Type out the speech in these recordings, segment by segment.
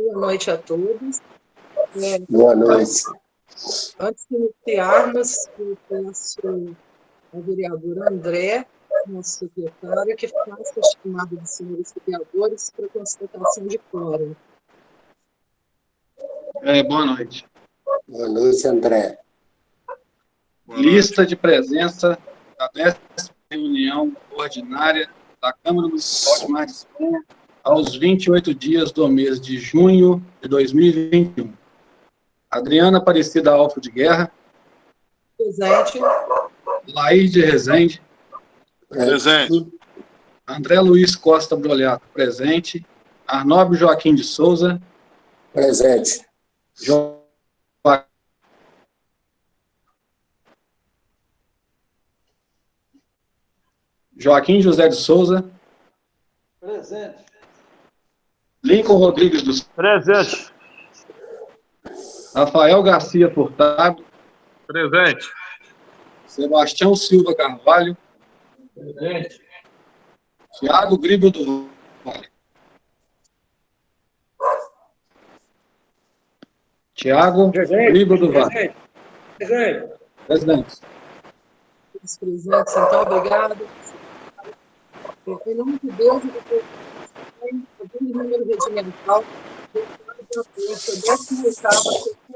boa noite a todos. Boa noite. Antes de iniciarmos, eu peço ao vereador André, nosso secretário, que faça a chamada dos senhores vereadores para constatação de quórum. Boa noite. Boa noite, André. Lista de presença da 10ª reunião ordinária da Câmara Municipal de Mar de Espanha aos 28 dias do mês de junho de 2021. Adriana Aparecida Alfo de Guerra. Presente. Laís de Rezende. Presente. André Luiz Costa Brolhato, presente. Arnóbio Joaquim de Souza. Presente. Joaquim José de Souza. Presente. Lincoln Rodrigues dos Presente. Rafael Garcia Furtado. Presente. Sebastião Silva Carvalho. Presente. Tiago Gribel do Vale. Tiago Gribel do Vale. Presente. Presidente. Os presentes, então, obrigado. Em nome de Deus e do povo, o número regimental, da 18ª sessão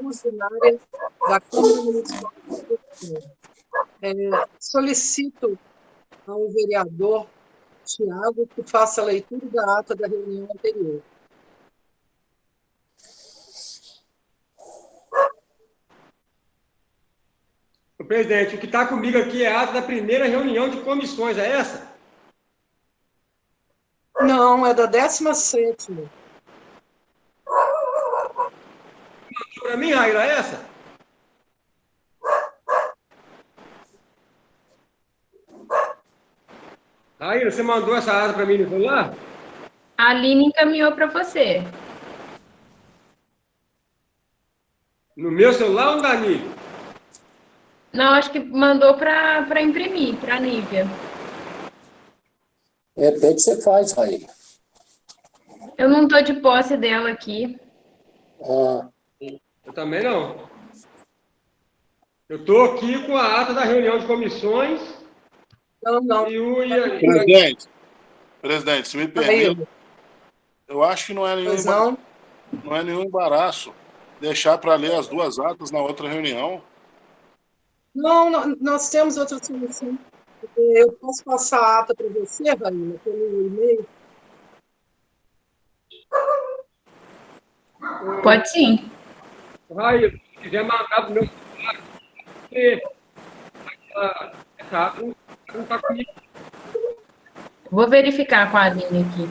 ordinária da Câmara Municipal de Espanha. Solicito ao vereador Tiago que faça a leitura da ata da reunião anterior. Presidente, o que está comigo aqui é a ata da primeira reunião de comissões, é essa? Não, é da 17ª. Para mim, Raíra, é essa? Raíra, você mandou essa ata para mim no celular? A Aline encaminhou para você. No meu celular ou no da Nívia? Não, acho que mandou para imprimir, para a Nívia. De repente você faz, Raí. Eu não estou de posse dela aqui. Eu também não. Eu estou aqui com a ata da reunião de comissões. Não. Presidente, se me permite, eu acho que não é nenhum embaraço deixar para ler as duas atas na outra reunião. Não, nós temos outra solução. Eu posso passar a ata para você, Raíla, pelo e-mail? Pode sim. Raíla, se quiser mandar para o meu celular, essa ata não está comigo. Vou verificar com a Aline aqui.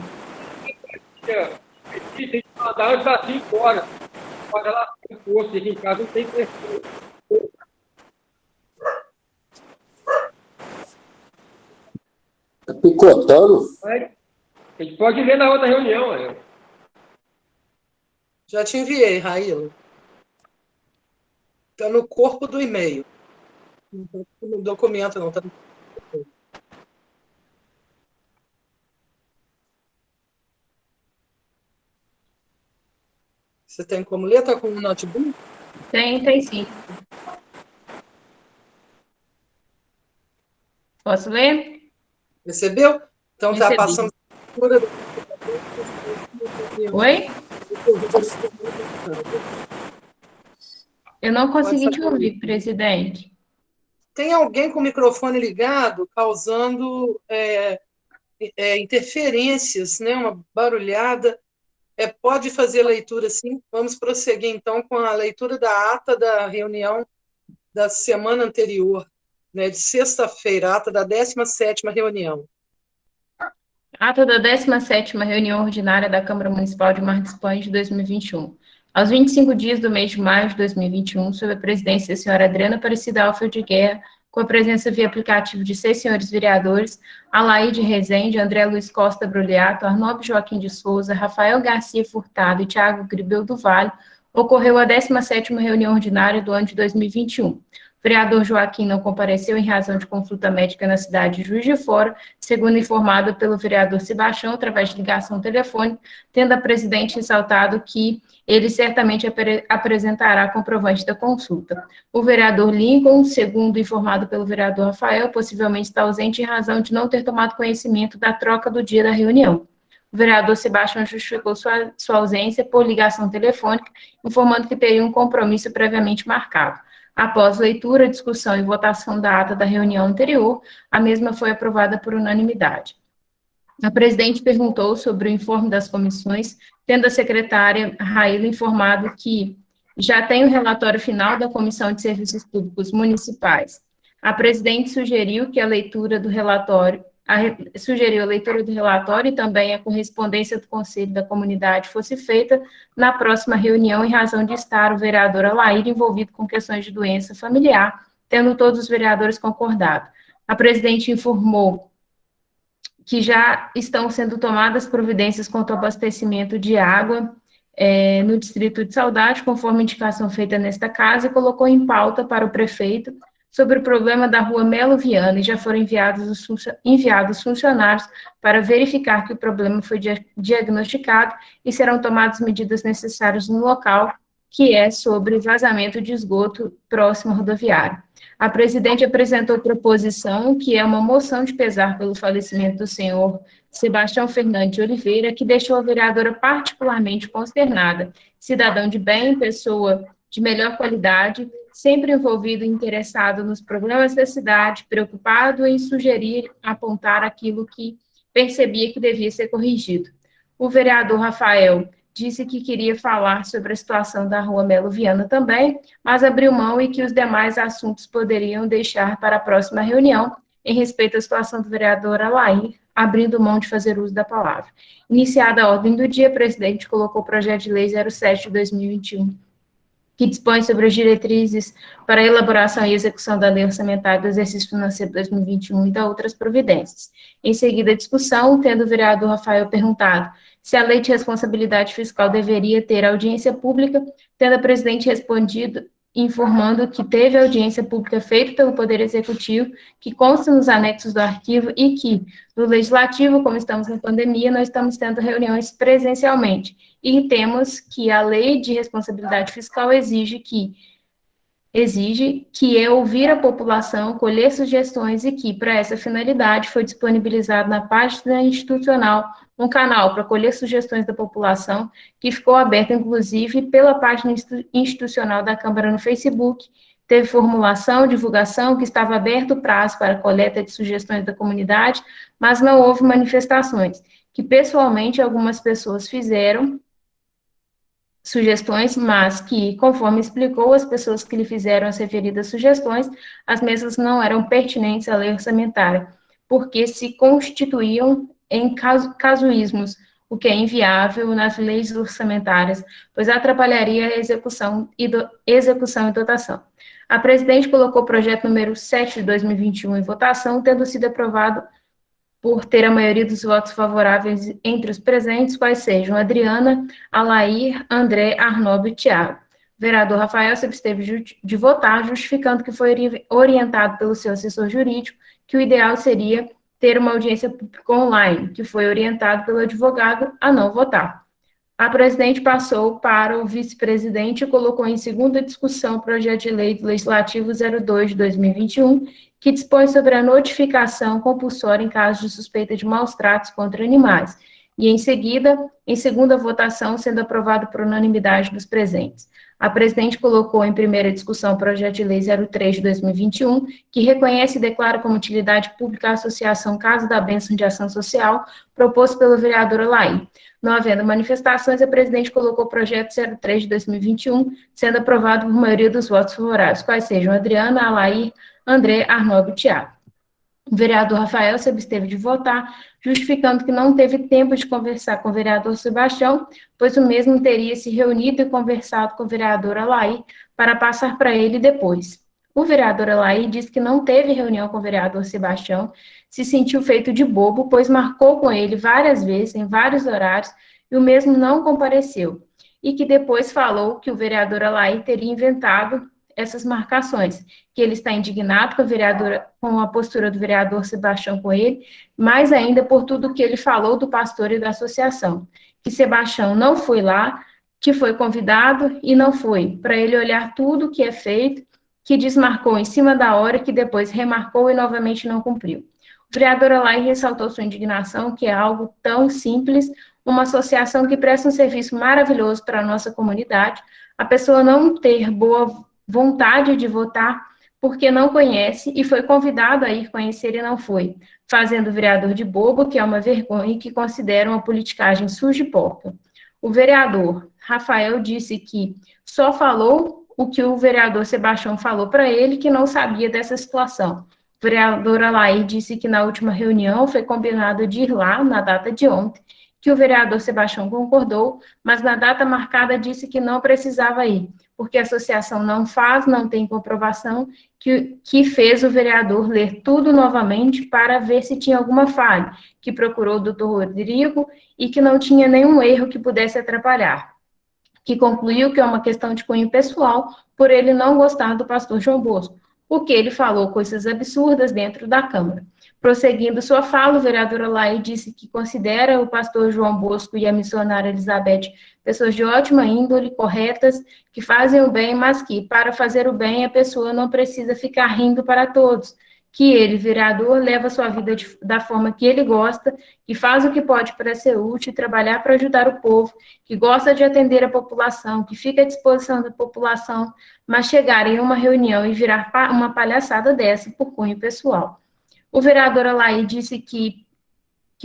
Tem que mandar antes das 5 horas. Pode ela ter posto aqui em casa, não tem pressão. Tá picotando? A gente pode ler na outra reunião. Já te enviei, Raíla. Está no corpo do e-mail. Não está no documento, não. Está no... Você tem como ler? Está com um notebook? Tem sim. Posso ler? Recebeu? Então está passando. Oi? Eu não consegui te ouvir, presidente. Tem alguém com o microfone ligado causando interferências, né? Uma barulhada. Pode fazer leitura, sim. Vamos prosseguir, então, com a leitura da ata da reunião da semana anterior, né, de sexta-feira, ata da 17ª reunião. Ata da 17ª reunião ordinária da Câmara Municipal de Mar de Espanha de 2021. Aos 25 dias do mês de maio de 2021, sob a presidência da senhora Adriana Aparecida Alfo de Guerra, com a presença via aplicativo de 6 senhores vereadores, Alaí de Rezende, André Luiz Costa Brolhato, Arnóbio Joaquim de Souza, Rafael Garcia Furtado e Tiago Gribel do Vale, ocorreu a 17ª reunião ordinária do ano de 2021. O vereador Joaquim não compareceu em razão de consulta médica na cidade de Juiz de Fora, segundo informado pelo vereador Sebastião, através de ligação telefônica, tendo a presidente ressaltado que ele certamente apresentará comprovante da consulta. O vereador Lincoln, segundo informado pelo vereador Rafael, possivelmente está ausente em razão de não ter tomado conhecimento da troca do dia da reunião. O vereador Sebastião justificou sua ausência por ligação telefônica, informando que teria um compromisso previamente marcado. Após leitura, discussão e votação da ata da reunião anterior, a mesma foi aprovada por unanimidade. A presidente perguntou sobre o informe das comissões, tendo a secretária Raíla informado que já tem o relatório final da Comissão de Serviços Públicos Municipais. A presidente sugeriu a leitura do relatório e também a correspondência do Conselho da Comunidade fosse feita na próxima reunião, em razão de estar o vereador Alair envolvido com questões de doença familiar, tendo todos os vereadores concordado. A presidente informou que já estão sendo tomadas providências quanto ao abastecimento de água no Distrito de Saudade, conforme indicação feita nesta casa, e colocou em pauta para o prefeito sobre o problema da rua Melo Viana, e já foram enviados funcionários para verificar que o problema foi diagnosticado e serão tomadas medidas necessárias no local, que é sobre vazamento de esgoto próximo ao rodoviário. A presidente apresentou proposição, que é uma moção de pesar pelo falecimento do senhor Sebastião Fernandes de Oliveira, que deixou a vereadora particularmente consternada. Cidadão de bem, pessoa de melhor qualidade, sempre envolvido e interessado nos problemas da cidade, preocupado em sugerir, apontar aquilo que percebia que devia ser corrigido. O vereador Rafael disse que queria falar sobre a situação da rua Melo Viana também, mas abriu mão e que os demais assuntos poderiam deixar para a próxima reunião, em respeito à situação do vereador Alair, abrindo mão de fazer uso da palavra. Iniciada a ordem do dia, a presidente colocou o projeto de lei 07 de 2021, que dispõe sobre as diretrizes para a elaboração e execução da lei orçamentária do exercício financeiro 2021 e da outras providências. Em seguida, a discussão, tendo o vereador Rafael perguntado se a lei de responsabilidade fiscal deveria ter audiência pública, tendo a presidente respondido, informando que teve audiência pública feita pelo Poder Executivo, que consta nos anexos do arquivo, e que, no Legislativo, como estamos na pandemia, nós estamos tendo reuniões presencialmente, e temos que a lei de responsabilidade fiscal exige que é ouvir a população, colher sugestões, e que, para essa finalidade, foi disponibilizado na página institucional um canal para colher sugestões da população, que ficou aberto, inclusive, pela página institucional da Câmara no Facebook. Teve formulação, divulgação, que estava aberto o prazo para a coleta de sugestões da comunidade, mas não houve manifestações, que pessoalmente algumas pessoas fizeram sugestões, mas que, conforme explicou, as pessoas que lhe fizeram as referidas sugestões, as mesmas não eram pertinentes à lei orçamentária, porque se constituíam em casuísmos, o que é inviável nas leis orçamentárias, pois atrapalharia a execução e dotação. A presidente colocou o projeto número 7 de 2021 em votação, tendo sido aprovado por ter a maioria dos votos favoráveis entre os presentes, quais sejam Adriana, Alair, André, Arnob e Tiago. O vereador Rafael se absteve de votar, justificando que foi orientado pelo seu assessor jurídico que o ideal seria ter uma audiência pública online, que foi orientado pelo advogado a não votar. A presidente passou para o vice-presidente e colocou em segunda discussão o projeto de lei do Legislativo 02 de 2021, que dispõe sobre a notificação compulsória em caso de suspeita de maus tratos contra animais, e em seguida, em segunda votação, sendo aprovado por unanimidade dos presentes. A presidente colocou em primeira discussão o projeto de lei 03 de 2021, que reconhece e declara como utilidade pública a associação Casa da Bênção de Ação Social, proposto pelo vereador Alair. Não havendo manifestações, a presidente colocou o projeto 03 de 2021, sendo aprovado por maioria dos votos favoráveis, quais sejam Adriana, Alair, André, Arnob e Tiago. O vereador Rafael se absteve de votar, justificando que não teve tempo de conversar com o vereador Sebastião, pois o mesmo teria se reunido e conversado com o vereador Alair para passar para ele depois. O vereador Alair disse que não teve reunião com o vereador Sebastião, se sentiu feito de bobo, pois marcou com ele várias vezes, em vários horários, e o mesmo não compareceu, e que depois falou que o vereador Alair teria inventado essas marcações, que ele está indignado com a postura do vereador Sebastião Coelho, mais ainda por tudo que ele falou do pastor e da associação, que Sebastião não foi lá, que foi convidado e não foi, para ele olhar tudo que é feito, que desmarcou em cima da hora, que depois remarcou e novamente não cumpriu. O vereador Alain ressaltou sua indignação, que é algo tão simples, uma associação que presta um serviço maravilhoso para a nossa comunidade, a pessoa não ter boa vontade de votar porque não conhece e foi convidado a ir conhecer e não foi, fazendo o vereador de bobo, que é uma vergonha e que considera uma politicagem suja e porca. O vereador Rafael disse que só falou o que o vereador Sebastião falou para ele, que não sabia dessa situação. O vereador Alair disse que na última reunião foi combinado de ir lá, na data de ontem, que o vereador Sebastião concordou, mas na data marcada disse que não precisava ir, porque a associação não tem comprovação, que fez o vereador ler tudo novamente para ver se tinha alguma falha, que procurou o doutor Rodrigo e que não tinha nenhum erro que pudesse atrapalhar, que concluiu que é uma questão de cunho pessoal, por ele não gostar do pastor João Bosco, porque ele falou coisas absurdas dentro da Câmara. Prosseguindo sua fala, o vereador Alair disse que considera o pastor João Bosco e a missionária Elizabeth pessoas de ótima índole, corretas, que fazem o bem, mas que, para fazer o bem, a pessoa não precisa ficar rindo para todos, que ele, vereador, leva sua vida da forma que ele gosta, que faz o que pode para ser útil e trabalhar para ajudar o povo, que gosta de atender a população, que fica à disposição da população, mas chegar em uma reunião e virar uma palhaçada dessa por cunho pessoal. O vereador Alair disse que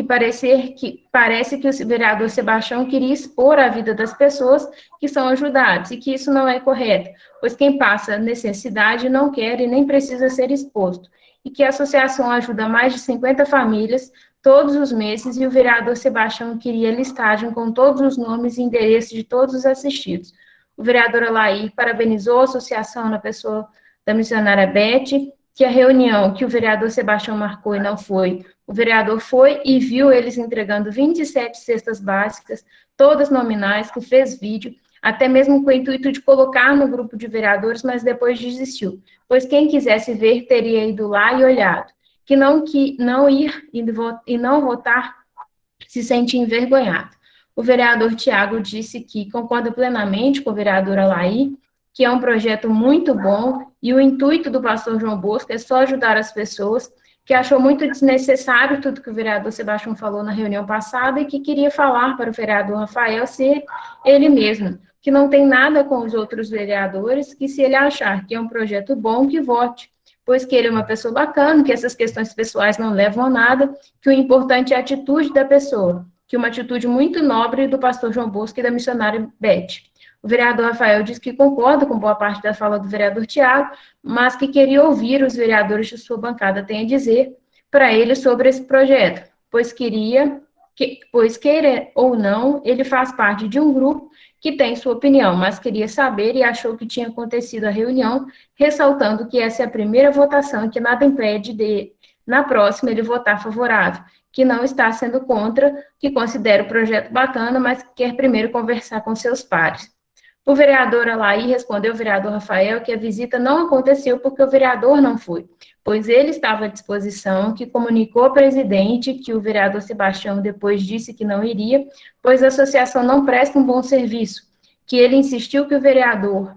parece que o vereador Sebastião queria expor a vida das pessoas que são ajudadas, e que isso não é correto, pois quem passa necessidade não quer e nem precisa ser exposto, e que a associação ajuda mais de 50 famílias todos os meses, e o vereador Sebastião queria listagem com todos os nomes e endereços de todos os assistidos. O vereador Alair parabenizou a associação na pessoa da missionária Beth, que a reunião que o vereador Sebastião marcou e não foi, o vereador foi e viu eles entregando 27 cestas básicas, todas nominais, que fez vídeo, até mesmo com o intuito de colocar no grupo de vereadores, mas depois desistiu, pois quem quisesse ver teria ido lá e olhado, que não ir e não votar se sente envergonhado. O vereador Tiago disse que concorda plenamente com o vereador Alair, que é um projeto muito bom, e o intuito do pastor João Bosco é só ajudar as pessoas, que achou muito desnecessário tudo que o vereador Sebastião falou na reunião passada, e que queria falar para o vereador Rafael ser ele mesmo, que não tem nada com os outros vereadores, que se ele achar que é um projeto bom, que vote, pois que ele é uma pessoa bacana, que essas questões pessoais não levam a nada, que o importante é a atitude da pessoa, que uma atitude muito nobre do pastor João Bosco e da missionária Beth. O vereador Rafael disse que concorda com boa parte da fala do vereador Tiago, mas que queria ouvir os vereadores de sua bancada têm a dizer para ele sobre esse projeto, pois queira ou não, ele faz parte de um grupo que tem sua opinião, mas queria saber e achou que tinha acontecido a reunião, ressaltando que essa é a primeira votação e que nada impede de, na próxima, ele votar favorável, que não está sendo contra, que considera o projeto bacana, mas que quer primeiro conversar com seus pares. O vereador Alair respondeu ao vereador Rafael que a visita não aconteceu porque o vereador não foi, pois ele estava à disposição, que comunicou ao presidente que o vereador Sebastião depois disse que não iria, pois a associação não presta um bom serviço, que ele insistiu que o vereador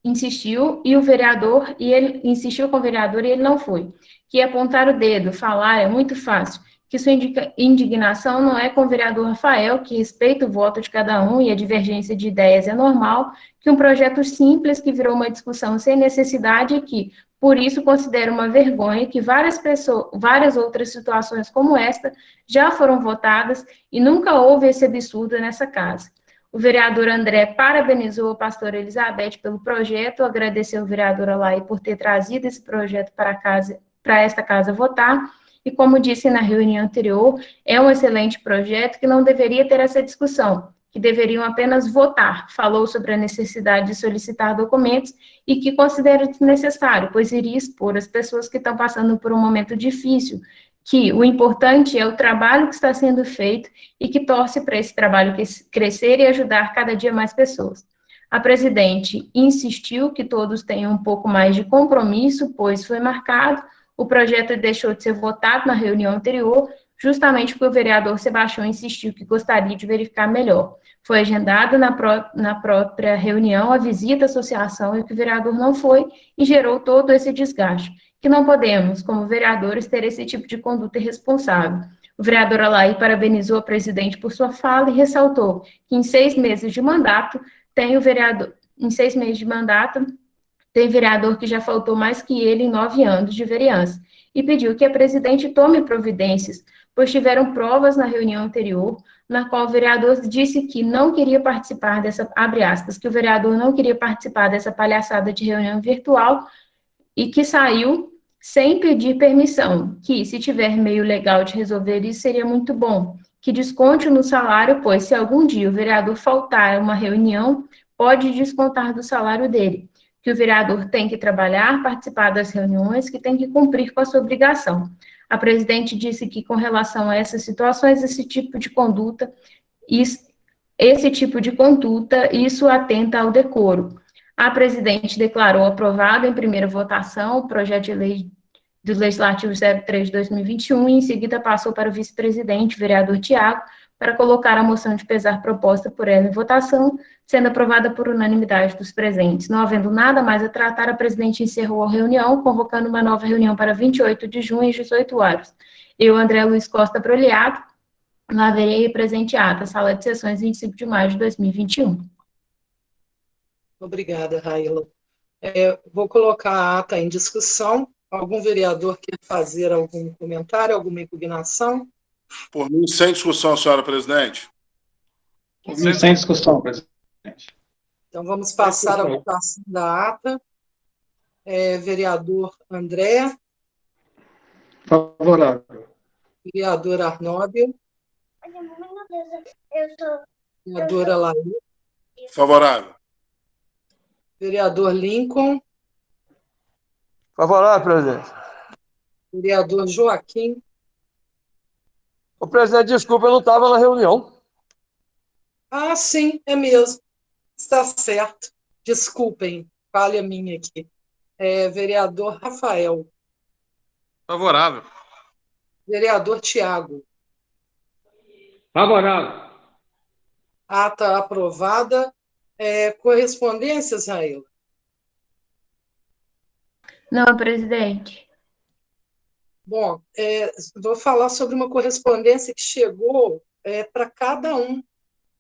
insistiu e ele insistiu com o vereador e ele não foi, que apontar o dedo, falar é muito fácil, que sua indignação não é com o vereador Rafael, que respeita o voto de cada um e a divergência de ideias é normal, que um projeto simples que virou uma discussão sem necessidade e que, por isso, considera uma vergonha que várias outras situações como esta já foram votadas e nunca houve esse absurdo nessa casa. O vereador André parabenizou a pastora Elizabeth pelo projeto, agradeceu o vereador Alair por ter trazido esse projeto para esta casa votar, e como disse na reunião anterior, é um excelente projeto que não deveria ter essa discussão, que deveriam apenas votar. Falou sobre a necessidade de solicitar documentos e que considera desnecessário, pois iria expor as pessoas que estão passando por um momento difícil, que o importante é o trabalho que está sendo feito e que torce para esse trabalho crescer e ajudar cada dia mais pessoas. A presidente insistiu que todos tenham um pouco mais de compromisso, pois foi marcado, o projeto deixou de ser votado na reunião anterior, justamente porque o vereador Sebastião insistiu que gostaria de verificar melhor. Foi agendada na própria reunião a visita à associação e que o vereador não foi e gerou todo esse desgaste, que não podemos, como vereadores, ter esse tipo de conduta irresponsável. O vereador Alaí parabenizou a presidente por sua fala e ressaltou que em 6 meses de mandato, tem vereador que já faltou mais que ele em 9 anos de vereança, e pediu que a presidente tome providências, pois tiveram provas na reunião anterior, na qual o vereador disse que não queria participar dessa, abre aspas, que o vereador não queria participar dessa palhaçada de reunião virtual, e que saiu sem pedir permissão, que se tiver meio legal de resolver isso seria muito bom, que desconte no salário, pois se algum dia o vereador faltar a uma reunião, pode descontar do salário dele, que o vereador tem que trabalhar, participar das reuniões, que tem que cumprir com a sua obrigação. A presidente disse que, com relação a essas situações, esse tipo de conduta, isso atenta ao decoro. A presidente declarou aprovado em primeira votação o projeto de lei do Legislativo 03 de 2021 e, em seguida, passou para o vice-presidente, vereador Tiago, para colocar a moção de pesar proposta por ela em votação, sendo aprovada por unanimidade dos presentes. Não havendo nada mais a tratar, a presidente encerrou a reunião, convocando uma nova reunião para 28 de junho, às 18 horas. Eu, André Luiz Costa Broliato, lá verei presente ata, sala de sessões, 25 de maio de 2021. Obrigada, Raíla. Vou colocar a ata em discussão. Algum vereador quer fazer algum comentário, alguma impugnação? Por mim, sem discussão, senhora presidente. Por mim, sem discussão, presidente. Então, vamos passar a votação da ata. Vereador André. Favorável. Vereador Arnóbio. Vereadora Laí. Favorável. Vereador Lincoln. Favorável, presidente. Vereador Joaquim. Ô, presidente, desculpa, eu não estava na reunião. Ah, sim, é mesmo. Está certo. Desculpem, falha minha aqui. Vereador Rafael. Favorável. Vereador Tiago. Favorável. Ata aprovada. Correspondências, Raíla? Não, presidente. Bom, vou falar sobre uma correspondência que chegou para cada um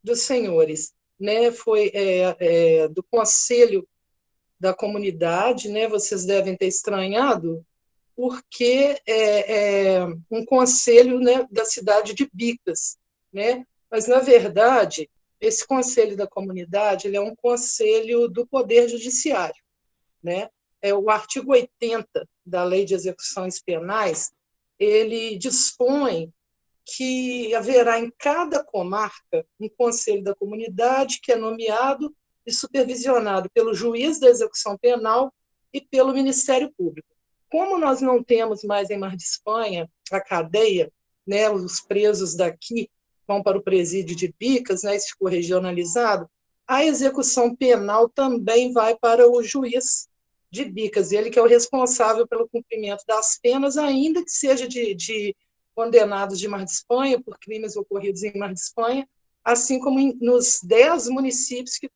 dos senhores, né? Foi do Conselho da Comunidade, né? Vocês devem ter estranhado, porque um conselho, né, da cidade de Bicas, né? Mas, na verdade, esse Conselho da Comunidade ele é um conselho do Poder Judiciário, né? O artigo 80 da Lei de Execuções Penais, ele dispõe que haverá em cada comarca um conselho da comunidade que é nomeado e supervisionado pelo juiz da execução penal e pelo Ministério Público. Como nós não temos mais em Mar de Espanha a cadeia, né, os presos daqui vão para o presídio de Bicas, né, isso ficou regionalizado, a execução penal também vai para o juiz de Bicas, ele que é o responsável pelo cumprimento das penas, ainda que seja de condenados de Mar de Espanha, por crimes ocorridos em Mar de Espanha, assim como nos 10 municípios que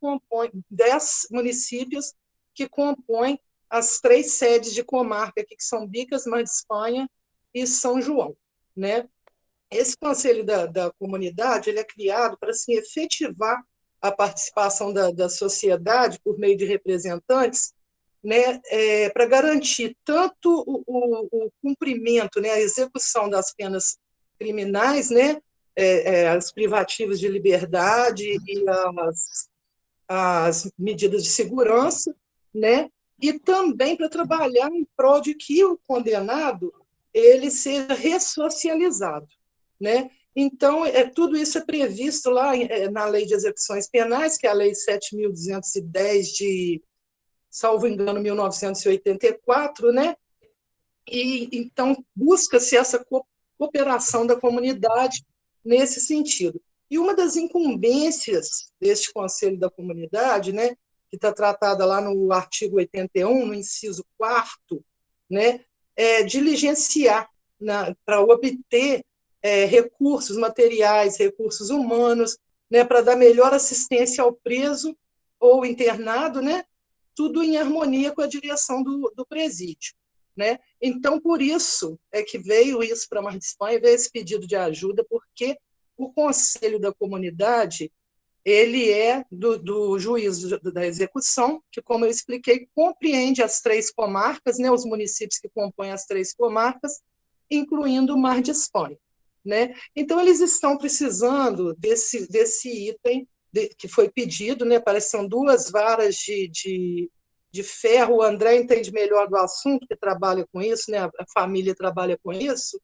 compõem as 3 sedes de comarca, aqui, que são Bicas, Mar de Espanha e São João, né? Esse Conselho da Comunidade ele é criado para assim, efetivar a participação da sociedade por meio de representantes, né, para garantir tanto o cumprimento, né, a execução das penas criminais, né, as privativas de liberdade e as medidas de segurança, né, e também para trabalhar em prol de que o condenado ele seja ressocializado, né? Então, tudo isso é previsto lá na Lei de Execuções Penais, que é a Lei 7.210 de, salvo engano, 1984, né? E, então, busca-se essa cooperação da comunidade nesse sentido. E uma das incumbências deste Conselho da Comunidade, né, que está tratada lá no artigo 81, no inciso 4º, né, é diligenciar para obter recursos materiais, recursos humanos, né, para dar melhor assistência ao preso ou internado, né, tudo em harmonia com a direção do presídio. Né? Então, por isso é que veio isso para Mar de Espanha, veio esse pedido de ajuda, porque o Conselho da Comunidade, ele é do juízo da execução, que, como eu expliquei, compreende as 3 comarcas, né, os municípios que compõem as 3 comarcas, incluindo o Mar de Espanha. Né? Então, eles estão precisando desse item que foi pedido, né? Parece que são 2 varas de ferro. O André entende melhor do assunto, que trabalha com isso, né? A família trabalha com isso.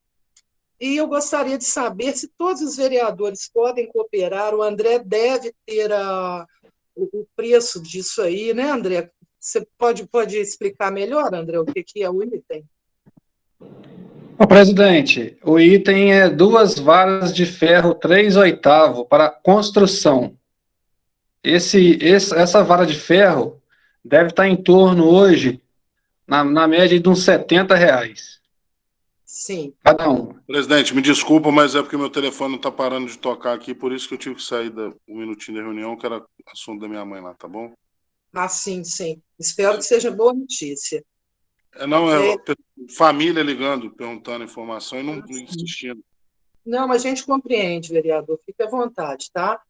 E eu gostaria de saber se todos os vereadores podem cooperar. O André deve ter o preço disso aí, né, André? Você pode explicar melhor, André, o que é o item? Presidente, o item é 2 varas de ferro 3/8 para construção. Essa vara de ferro deve estar em torno hoje, na média de uns R$70. Sim. Cada um. Presidente, me desculpa, mas é porque meu telefone não está parando de tocar aqui, por isso que eu tive que sair um minutinho da reunião, que era assunto da minha mãe lá, tá bom? Ah, sim, sim. Espero que seja boa notícia. Não, família ligando, perguntando informação e não insistindo. Não, a gente compreende, vereador, fique à vontade, tá?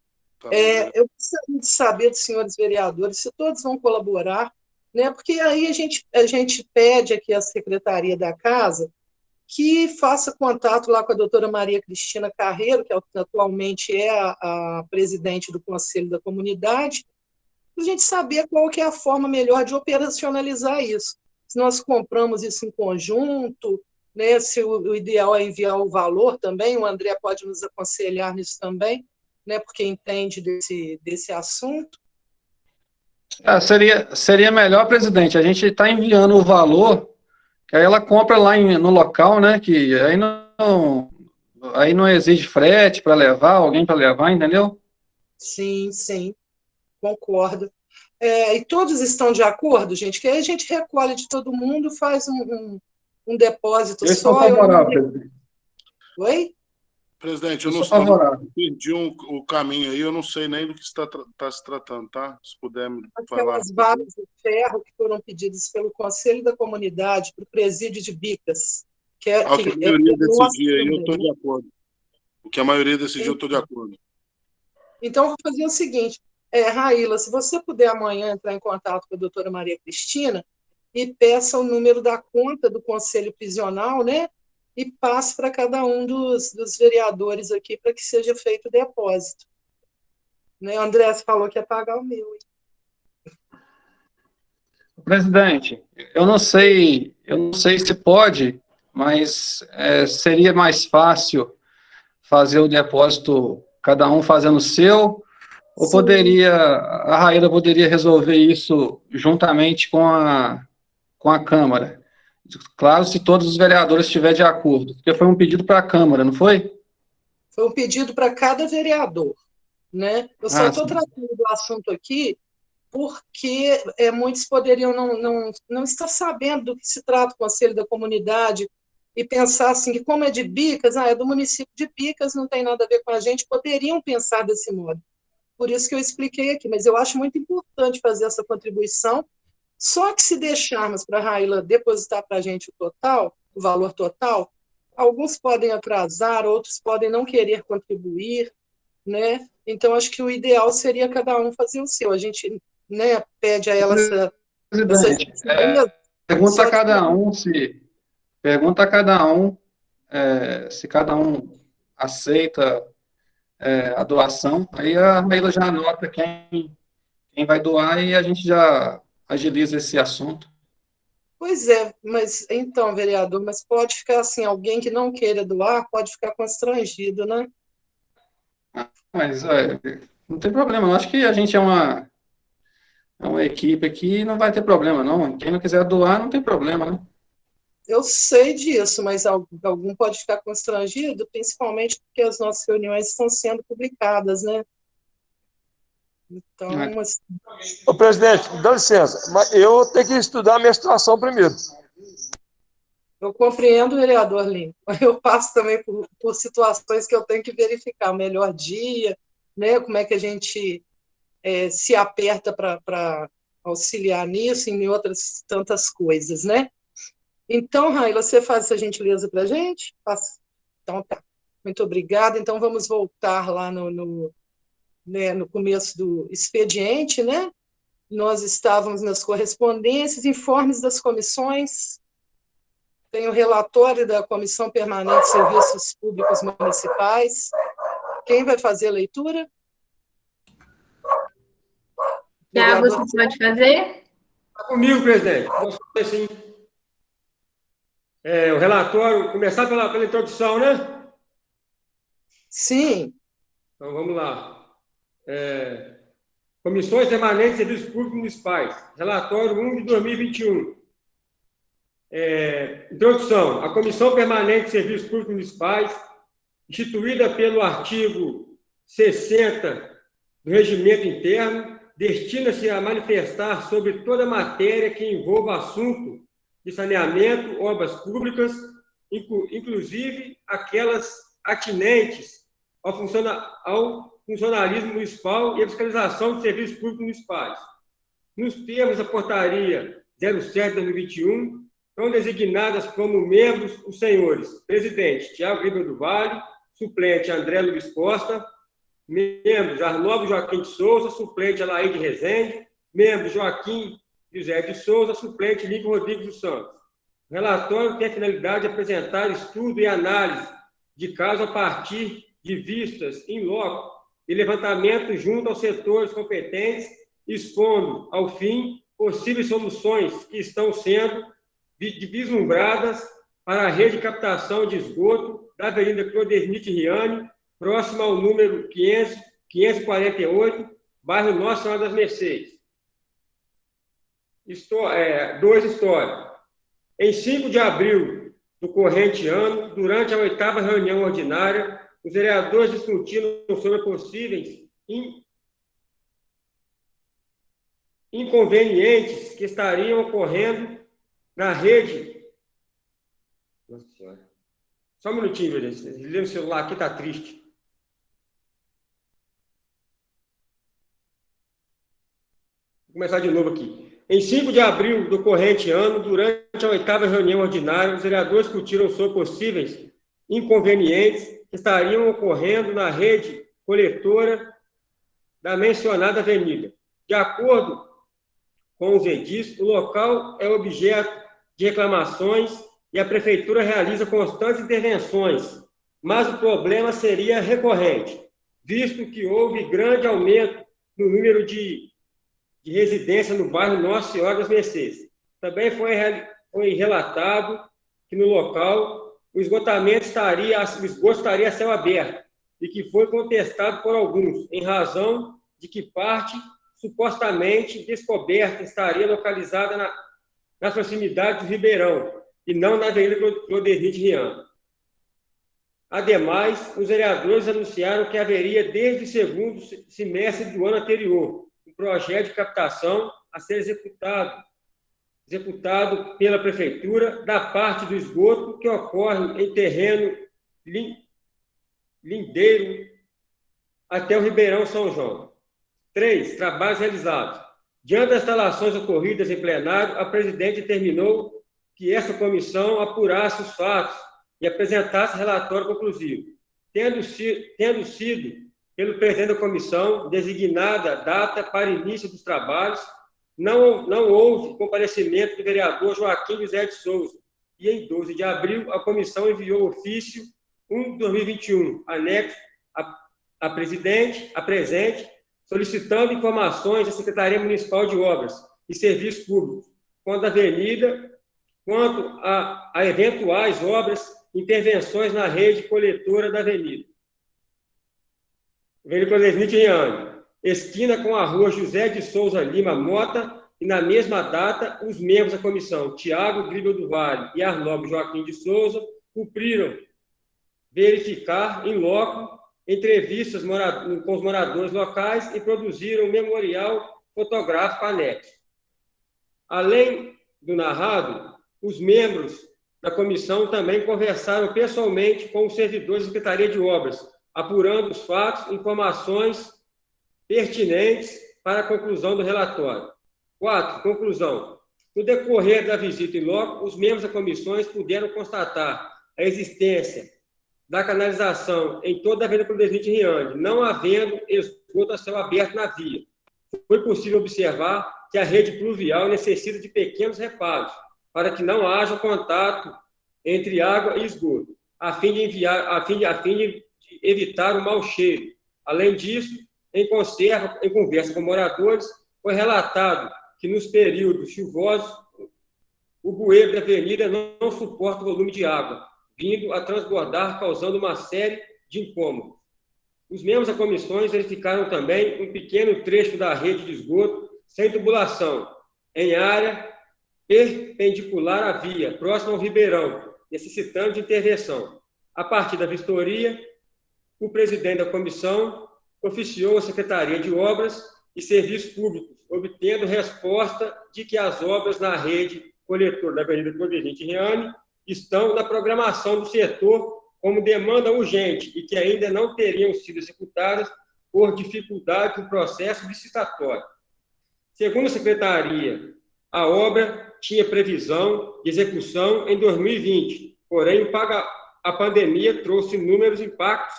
Eu gostaria de saber dos senhores vereadores se todos vão colaborar, né? Porque aí a gente pede aqui à Secretaria da Casa que faça contato lá com a doutora Maria Cristina Carreiro, que atualmente é a presidente do Conselho da Comunidade, para a gente saber qual que é a forma melhor de operacionalizar isso. Se nós compramos isso em conjunto, né, se o ideal é enviar o valor também, o André pode nos aconselhar nisso também, né, porque entende desse assunto. Seria melhor, presidente, a gente está enviando o valor, que aí ela compra lá no local, né, que aí não exige frete para levar, alguém para levar, entendeu? Sim, sim, concordo. E todos estão de acordo, gente? Que aí a gente recolhe de todo mundo, faz um depósito eu só. Estou favorável, presidente. Oi? Presidente, eu não perdi o caminho aí, eu não sei nem do que está se tratando, tá? Se puder me falar. Aquelas varas de ferro que foram pedidas pelo Conselho da Comunidade para o presídio de Bicas. Que a maioria decidir aí, eu estou de acordo. O que a maioria decidiu, eu estou de acordo. Então, eu vou fazer o seguinte, Raíla, se você puder amanhã entrar em contato com a doutora Maria Cristina e peça o número da conta do Conselho Prisional, né? E passe para cada um dos vereadores aqui para que seja feito o depósito. Né? O André falou que ia pagar o meu. Hein? Presidente, eu não sei se pode, mas seria mais fácil fazer o depósito, cada um fazendo o seu, ou a Raíla poderia resolver isso juntamente com a Câmara? Claro, se todos os vereadores estiverem de acordo, porque foi um pedido para a Câmara, não foi? Foi um pedido para cada vereador, né? Eu só estou tratando do assunto aqui porque muitos poderiam não estar sabendo do que se trata o Conselho da Comunidade e pensar assim, que como é de Bicas, é do município de Bicas, não tem nada a ver com a gente, poderiam pensar desse modo. Por isso que eu expliquei aqui, mas eu acho muito importante fazer essa contribuição. Só que se deixarmos para a Raíla depositar para a gente o valor total, alguns podem atrasar, outros podem não querer contribuir, né? Então, acho que o ideal seria cada um fazer o seu. A gente, né, pede a ela essa... Pergunta a cada um se cada um aceita a doação, aí a Raíla já anota quem vai doar e a gente já agiliza esse assunto. Pois é, mas então, vereador, mas pode ficar assim, alguém que não queira doar pode ficar constrangido, né? Mas não tem problema, eu acho que a gente é uma equipe aqui e não vai ter problema, não. Quem não quiser doar, não tem problema, né? Eu sei disso, mas algum pode ficar constrangido, principalmente porque as nossas reuniões estão sendo publicadas, né? Então, assim... Ô, presidente, dá licença, mas eu tenho que estudar a minha situação primeiro. Eu compreendo, vereador Lima. Eu passo também por situações que eu tenho que verificar o melhor dia, né? Como é que a gente se aperta para auxiliar nisso e em outras tantas coisas, né? Então, Raila, você faz essa gentileza para a gente? Faço. Então, tá. Muito obrigada. Então, vamos voltar lá no começo do expediente, né? Nós estávamos nas correspondências, informes das comissões. Tem o relatório da Comissão Permanente de Serviços Públicos Municipais. Quem vai fazer a leitura? Tiago, você pode fazer? Está comigo, presidente. Vou fazer sim. O relatório, começar pela introdução, né? Sim. Então, vamos lá. Comissões Permanentes de Serviços Públicos Municipais. Relatório 1 de 2021. Introdução. A Comissão Permanente de Serviços Públicos Municipais, instituída pelo artigo 60 do Regimento Interno, destina-se a manifestar sobre toda matéria que envolva assunto de saneamento, obras públicas, inclusive aquelas atinentes ao funcionalismo municipal e à fiscalização de serviços públicos municipais. Nos termos da Portaria 07/2021, são designadas como membros os senhores presidente Tiago Ribeiro do Vale, suplente André Luiz Costa, membros Arnaldo Joaquim de Souza, suplente Alaide Rezende, membros Joaquim José de Souza, suplente Lincoln Rodrigues dos Santos. O relatório tem a finalidade de apresentar estudo e análise de caso a partir de vistas em loco e levantamento junto aos setores competentes, expondo, ao fim, possíveis soluções que estão sendo vislumbradas para a rede de captação de esgoto da Avenida Clodenite Riani, próxima ao número 548, bairro Nossa Senhora das Mercês. 2. História. Em 5 de abril do corrente ano, durante a 8ª reunião ordinária, os vereadores discutiram sobre possíveis inconvenientes que estariam ocorrendo na rede. Nossa Senhora. Só um minutinho, meu Deus. Desliga o celular aqui, está triste. Vou começar de novo aqui. Em 5 de abril do corrente ano, durante a 8ª reunião ordinária, os vereadores discutiram sobre possíveis inconvenientes que estariam ocorrendo na rede coletora da mencionada avenida. De acordo com os edis, o local é objeto de reclamações e a Prefeitura realiza constantes intervenções, mas o problema seria recorrente, visto que houve grande aumento no número de residência no bairro Nossa Senhora das Mercês. Também foi relatado que no local o esgoto estaria a céu aberto e que foi contestado por alguns, em razão de que parte supostamente descoberta estaria localizada na proximidade do Ribeirão e não na Avenida Clodenite Riani. Ademais, os vereadores anunciaram que haveria, desde o segundo semestre do ano anterior, um projeto de captação a ser executado pela Prefeitura da parte do esgoto que ocorre em terreno lindeiro até o Ribeirão São João. 3. Trabalhos realizados. Diante das instalações ocorridas em plenário, a presidente determinou que essa comissão apurasse os fatos e apresentasse relatório conclusivo. Tendo sido pelo presidente da comissão designada a data para início dos trabalhos, não houve comparecimento do vereador Joaquim José de Souza, e em 12 de abril a comissão enviou ofício 1 de 2021, anexo a presente, solicitando informações à Secretaria Municipal de Obras e Serviços Públicos quanto a eventuais obras, intervenções na rede coletora da avenida. Avenida Clodenite Riani, esquina com a rua José de Souza Lima Mota, e, na mesma data, os membros da comissão, Tiago Gribel do Vale e Arnaldo Joaquim de Souza, cumpriram verificar, em loco, entrevistas com os moradores locais e produziram um memorial fotográfico anexo. Além do narrado, os membros da comissão também conversaram pessoalmente com os servidores da Secretaria de Obras, apurando os fatos e informações pertinentes para a conclusão do relatório. 4. Conclusão. No decorrer da visita em loco, os membros da comissão puderam constatar a existência da canalização em toda a Avenida Presidente Riane, não havendo esgoto a céu aberto na via. Foi possível observar que a rede pluvial necessita de pequenos reparos, para que não haja contato entre água e esgoto, a fim de evitar o mau cheiro. Além disso, em conversa com moradores, foi relatado que nos períodos chuvosos, o bueiro da avenida não suporta o volume de água, vindo a transbordar, causando uma série de incômodos. Os membros da comissão verificaram também um pequeno trecho da rede de esgoto sem tubulação, em área perpendicular à via, próximo ao ribeirão, necessitando de intervenção. A partir da vistoria, o presidente da comissão oficiou a Secretaria de Obras e Serviços Públicos, obtendo resposta de que as obras na rede coletora da Avenida Presidente Riane estão na programação do setor como demanda urgente e que ainda não teriam sido executadas por dificuldade do processo licitatório. Segundo a Secretaria, a obra tinha previsão de execução em 2020, porém a pandemia trouxe inúmeros impactos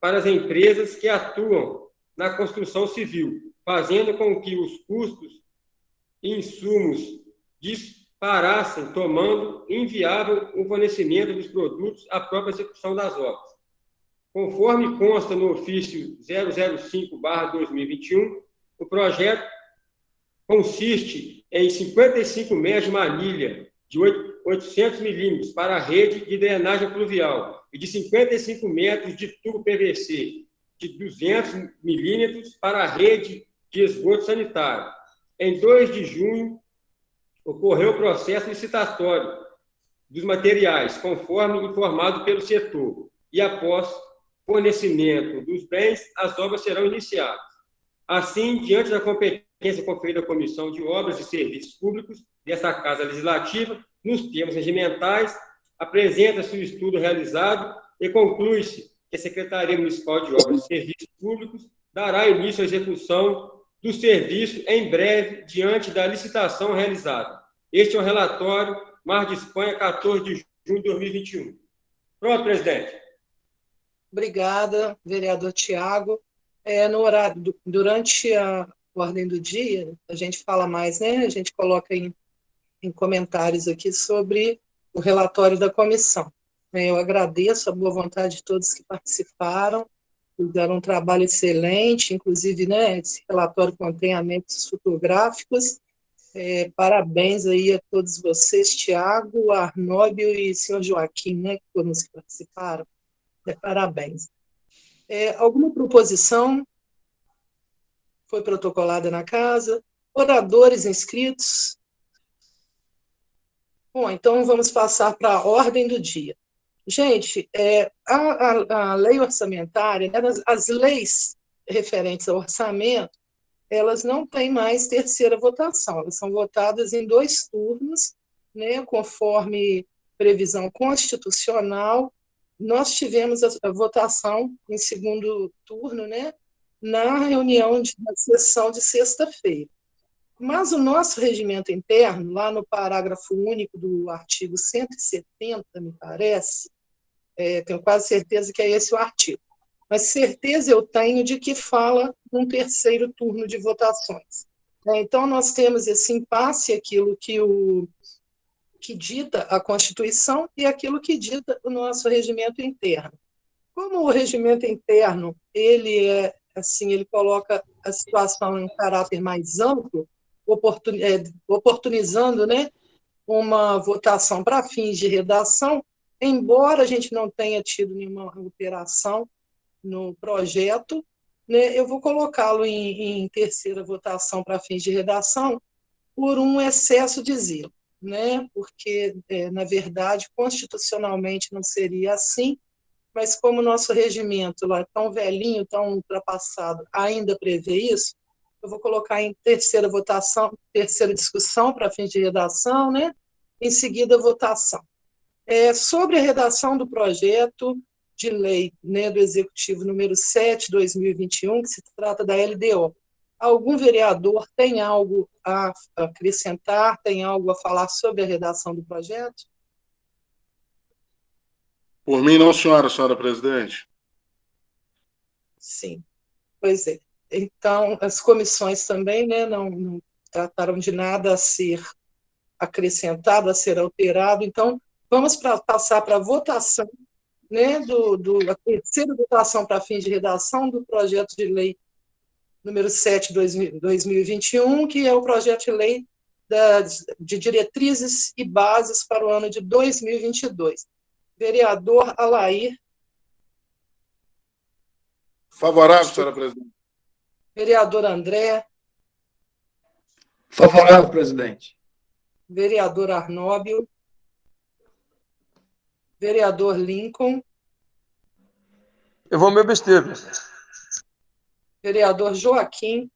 para as empresas que atuam na construção civil, fazendo com que os custos e insumos disparassem, tornando inviável o fornecimento dos produtos à própria execução das obras. Conforme consta no ofício 005/2021, o projeto consiste em 55 metros de manilha de 800 milímetros para a rede de drenagem pluvial e de 55 metros de tubo PVC de 200 milímetros para a rede de esgoto sanitário. Em 2 de junho, ocorreu o processo licitatório dos materiais, conforme informado pelo setor, e após fornecimento dos bens, as obras serão iniciadas. Assim, diante da competência conferida à Comissão de Obras e Serviços Públicos desta Casa Legislativa, nos termos regimentais, apresenta-se o estudo realizado e conclui-se que a Secretaria Municipal de Obras e Serviços Públicos dará início à execução do serviço em breve, diante da licitação realizada. Este é o relatório Mar de Espanha, 14 de junho de 2021. Pronto, presidente. Obrigada, vereador Tiago. Durante a ordem do dia, a gente fala mais, né? A gente coloca em comentários aqui sobre o relatório da comissão. Eu agradeço a boa vontade de todos que participaram, fizeram um trabalho excelente, inclusive, né, esse relatório contém anexos fotográficos. Parabéns aí a todos vocês, Tiago, Arnóbio e senhor Joaquim, né, que foram os que participaram. Parabéns. Alguma proposição foi protocolada na casa? Oradores inscritos? Bom, então vamos passar para a ordem do dia. Gente, a lei orçamentária, né, as leis referentes ao orçamento, elas não têm mais terceira votação, elas são votadas em 2 turnos, né, conforme previsão constitucional. Nós tivemos a votação em 2º turno, né, na reunião na sessão de sexta-feira. Mas o nosso regimento interno, lá no parágrafo único do artigo 170, me parece, tenho quase certeza que é esse o artigo, mas certeza eu tenho de que fala num 3º turno de votações. Então, nós temos esse impasse, aquilo que dita a Constituição e aquilo que dita o nosso regimento interno. Como o regimento interno, ele coloca a situação em um caráter mais amplo, oportunizando, né, uma votação para fins de redação, embora a gente não tenha tido nenhuma alteração no projeto, né, eu vou colocá-lo em 3ª votação para fins de redação, por um excesso de zelo, né? Porque, na verdade, constitucionalmente não seria assim, mas como o nosso regimento lá é tão velhinho, tão ultrapassado, ainda prevê isso, eu vou colocar em terceira votação, terceira discussão para fins de redação, né? Em seguida, votação. Sobre a redação do projeto de lei, né, do Executivo número 7/2021, que se trata da LDO. Algum vereador tem algo a acrescentar, tem algo a falar sobre a redação do projeto? Por mim, não, senhora presidente. Sim, pois é. Então, as comissões também, né, não trataram de nada a ser acrescentado, a ser alterado. Então, vamos passar para a votação, né, a terceira votação para fins de redação do projeto de lei número 7/2021, que é o projeto de lei de diretrizes e bases para o ano de 2022. Vereador Alair. Favorável, senhora presidente. Vereador André. Favorável, presidente. Vereador Arnóbio. Vereador Lincoln. Eu vou me abster, presidente. Vereador Joaquim.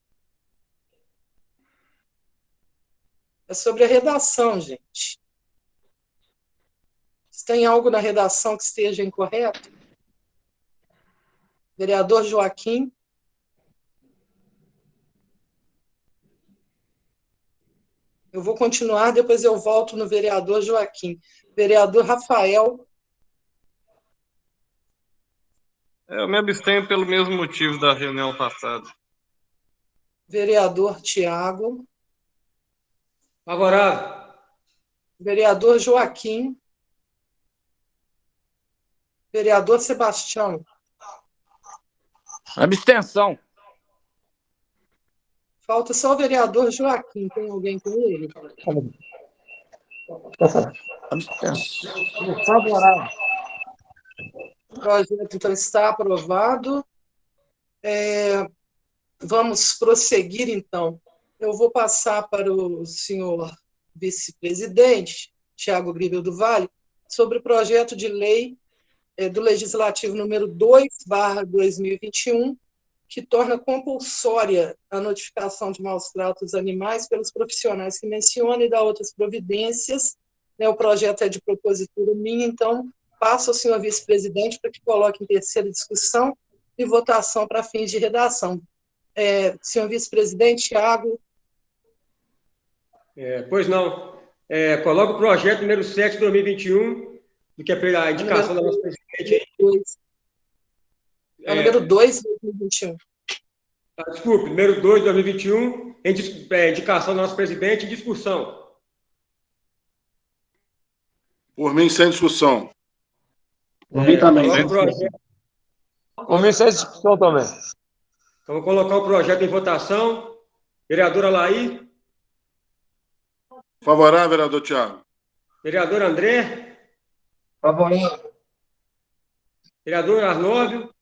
É sobre a redação, gente. Se tem algo na redação que esteja incorreto? Vereador Joaquim. Eu vou continuar, depois eu volto no vereador Joaquim. Vereador Rafael. Eu me abstenho pelo mesmo motivo da reunião passada. Vereador Tiago. Favorável. Vereador Joaquim. Vereador Sebastião. Abstenção. Falta só o vereador Joaquim. Tem alguém com ele? Abstenção. Favorável. O projeto, então, está aprovado. Vamos prosseguir, então. Eu vou passar para o senhor vice-presidente, Tiago Gribel do Vale, sobre o projeto de lei do Legislativo número 2/2021, que torna compulsória a notificação de maus-tratos animais pelos profissionais que menciona e dá outras providências. O projeto é de propositura minha, então passo ao senhor vice-presidente para que coloque em terceira discussão e votação para fins de redação. Senhor vice-presidente, Tiago. Pois não. Coloca o projeto número 7/2021, do que é a indicação da nossa presidente. É o número 2/2021. Desculpe, número 2/2021, indicação da nossa presidente em discussão. Por mim, sem discussão. Por mim também. Por mim, sem discussão também. Então, vou colocar o projeto em votação. Vereador Alair. Favorável, vereador Tiago. Vereador André. Favorável. Vereador Arnóbio.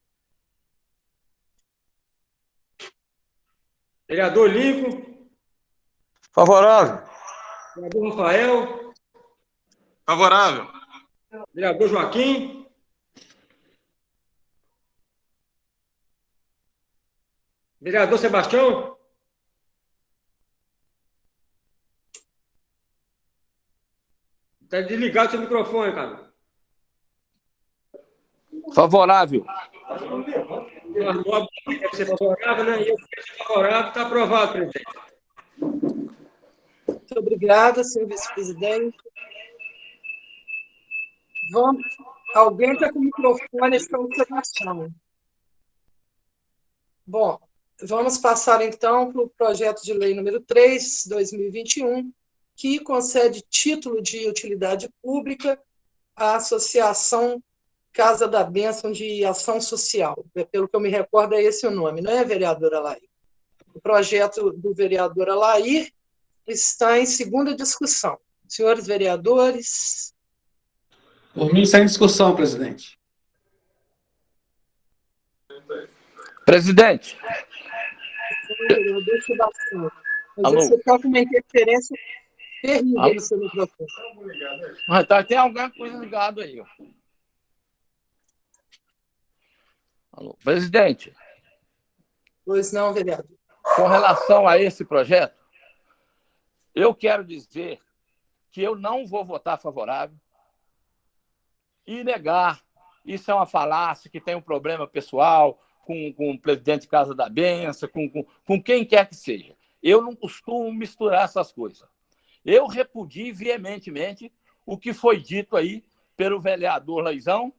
Vereador Lincoln. Favorável. Vereador Rafael. Favorável. Vereador Joaquim. Vereador Sebastião. Está desligado seu microfone, cara. Favorável. O Arnóbio deve ser favorável, né? E eu quero ser favorável, está aprovado, presidente. Muito obrigada, senhor vice-presidente. Alguém está com o microfone sem Sebastião. Bom, vamos passar, então, para o projeto de lei número 3/2021, que concede título de utilidade pública à Associação Casa da Bênção de Ação Social. Pelo que eu me recordo, é esse o nome, não é, vereador Alair? O projeto do vereador Alair está em segunda discussão. Senhores vereadores. Por mim, sem discussão, presidente. Presidente. Vereador Sebastião. Mas Alô? você está com uma interferência terrível Alô? no seu microfone. Mas tá, tem alguma coisa ligada aí. Ó. Alô? Presidente, Pois não, vereador. com relação a esse projeto, eu quero dizer que eu não vou votar favorável e negar. Isso é uma falácia, que tem um problema pessoal com o presidente de Casa da Benção, com quem quer que seja. Eu não costumo misturar essas coisas. Eu repudio veementemente o que foi dito aí pelo vereador Leizão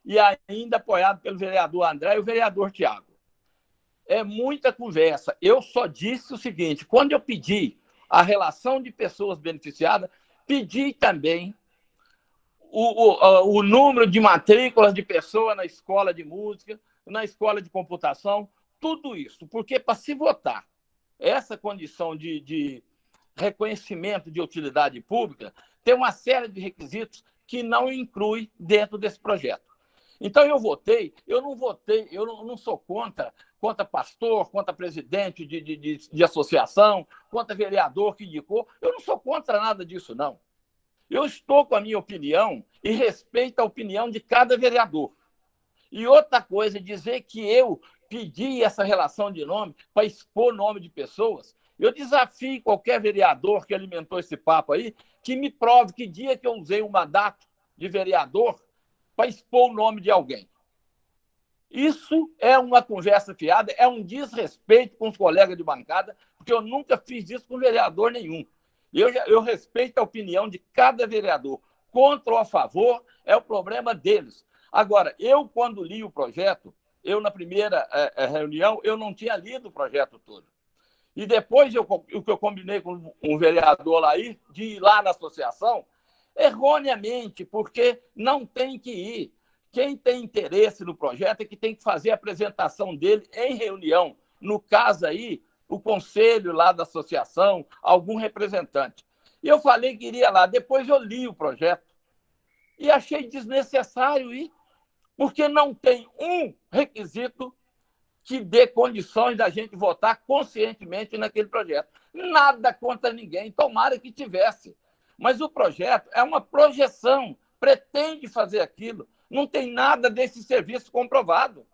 e ainda apoiado pelo vereador André e o vereador Tiago. É muita conversa. Eu só disse o seguinte, quando eu pedi a relação de pessoas beneficiadas, pedi também o número de matrículas de pessoas na escola de música, na escola de computação, tudo isso. Porque para se votar essa condição de reconhecimento de utilidade pública, tem uma série de requisitos que não inclui dentro desse projeto. Então, eu não sou contra pastor, contra presidente de associação, contra vereador que indicou, eu não sou contra nada disso, não. Eu estou com a minha opinião e respeito a opinião de cada vereador. E outra coisa, dizer que eu pedi essa relação de nome para expor nome de pessoas, eu desafio qualquer vereador que alimentou esse papo aí, que me prove que dia que eu usei um mandato de vereador para expor o nome de alguém. Isso é uma conversa fiada, é um desrespeito com os colegas de bancada, porque eu nunca fiz isso com vereador nenhum. Eu respeito a opinião de cada vereador. Contra ou a favor, é o problema deles. Agora, eu, quando li o projeto, na primeira reunião, eu não tinha lido o projeto todo. E depois, o que eu combinei com um vereador lá de ir lá na associação, erroneamente, porque não tem que ir. Quem tem interesse no projeto é que tem que fazer a apresentação dele em reunião. No caso aí, o conselho lá da associação, algum representante. E eu falei que iria lá. Depois eu li o projeto e achei desnecessário ir, porque não tem um requisito que dê condições da gente votar conscientemente naquele projeto. Nada contra ninguém, tomara que tivesse. Mas o projeto é uma projeção, pretende fazer aquilo. Não tem nada desse serviço comprovado.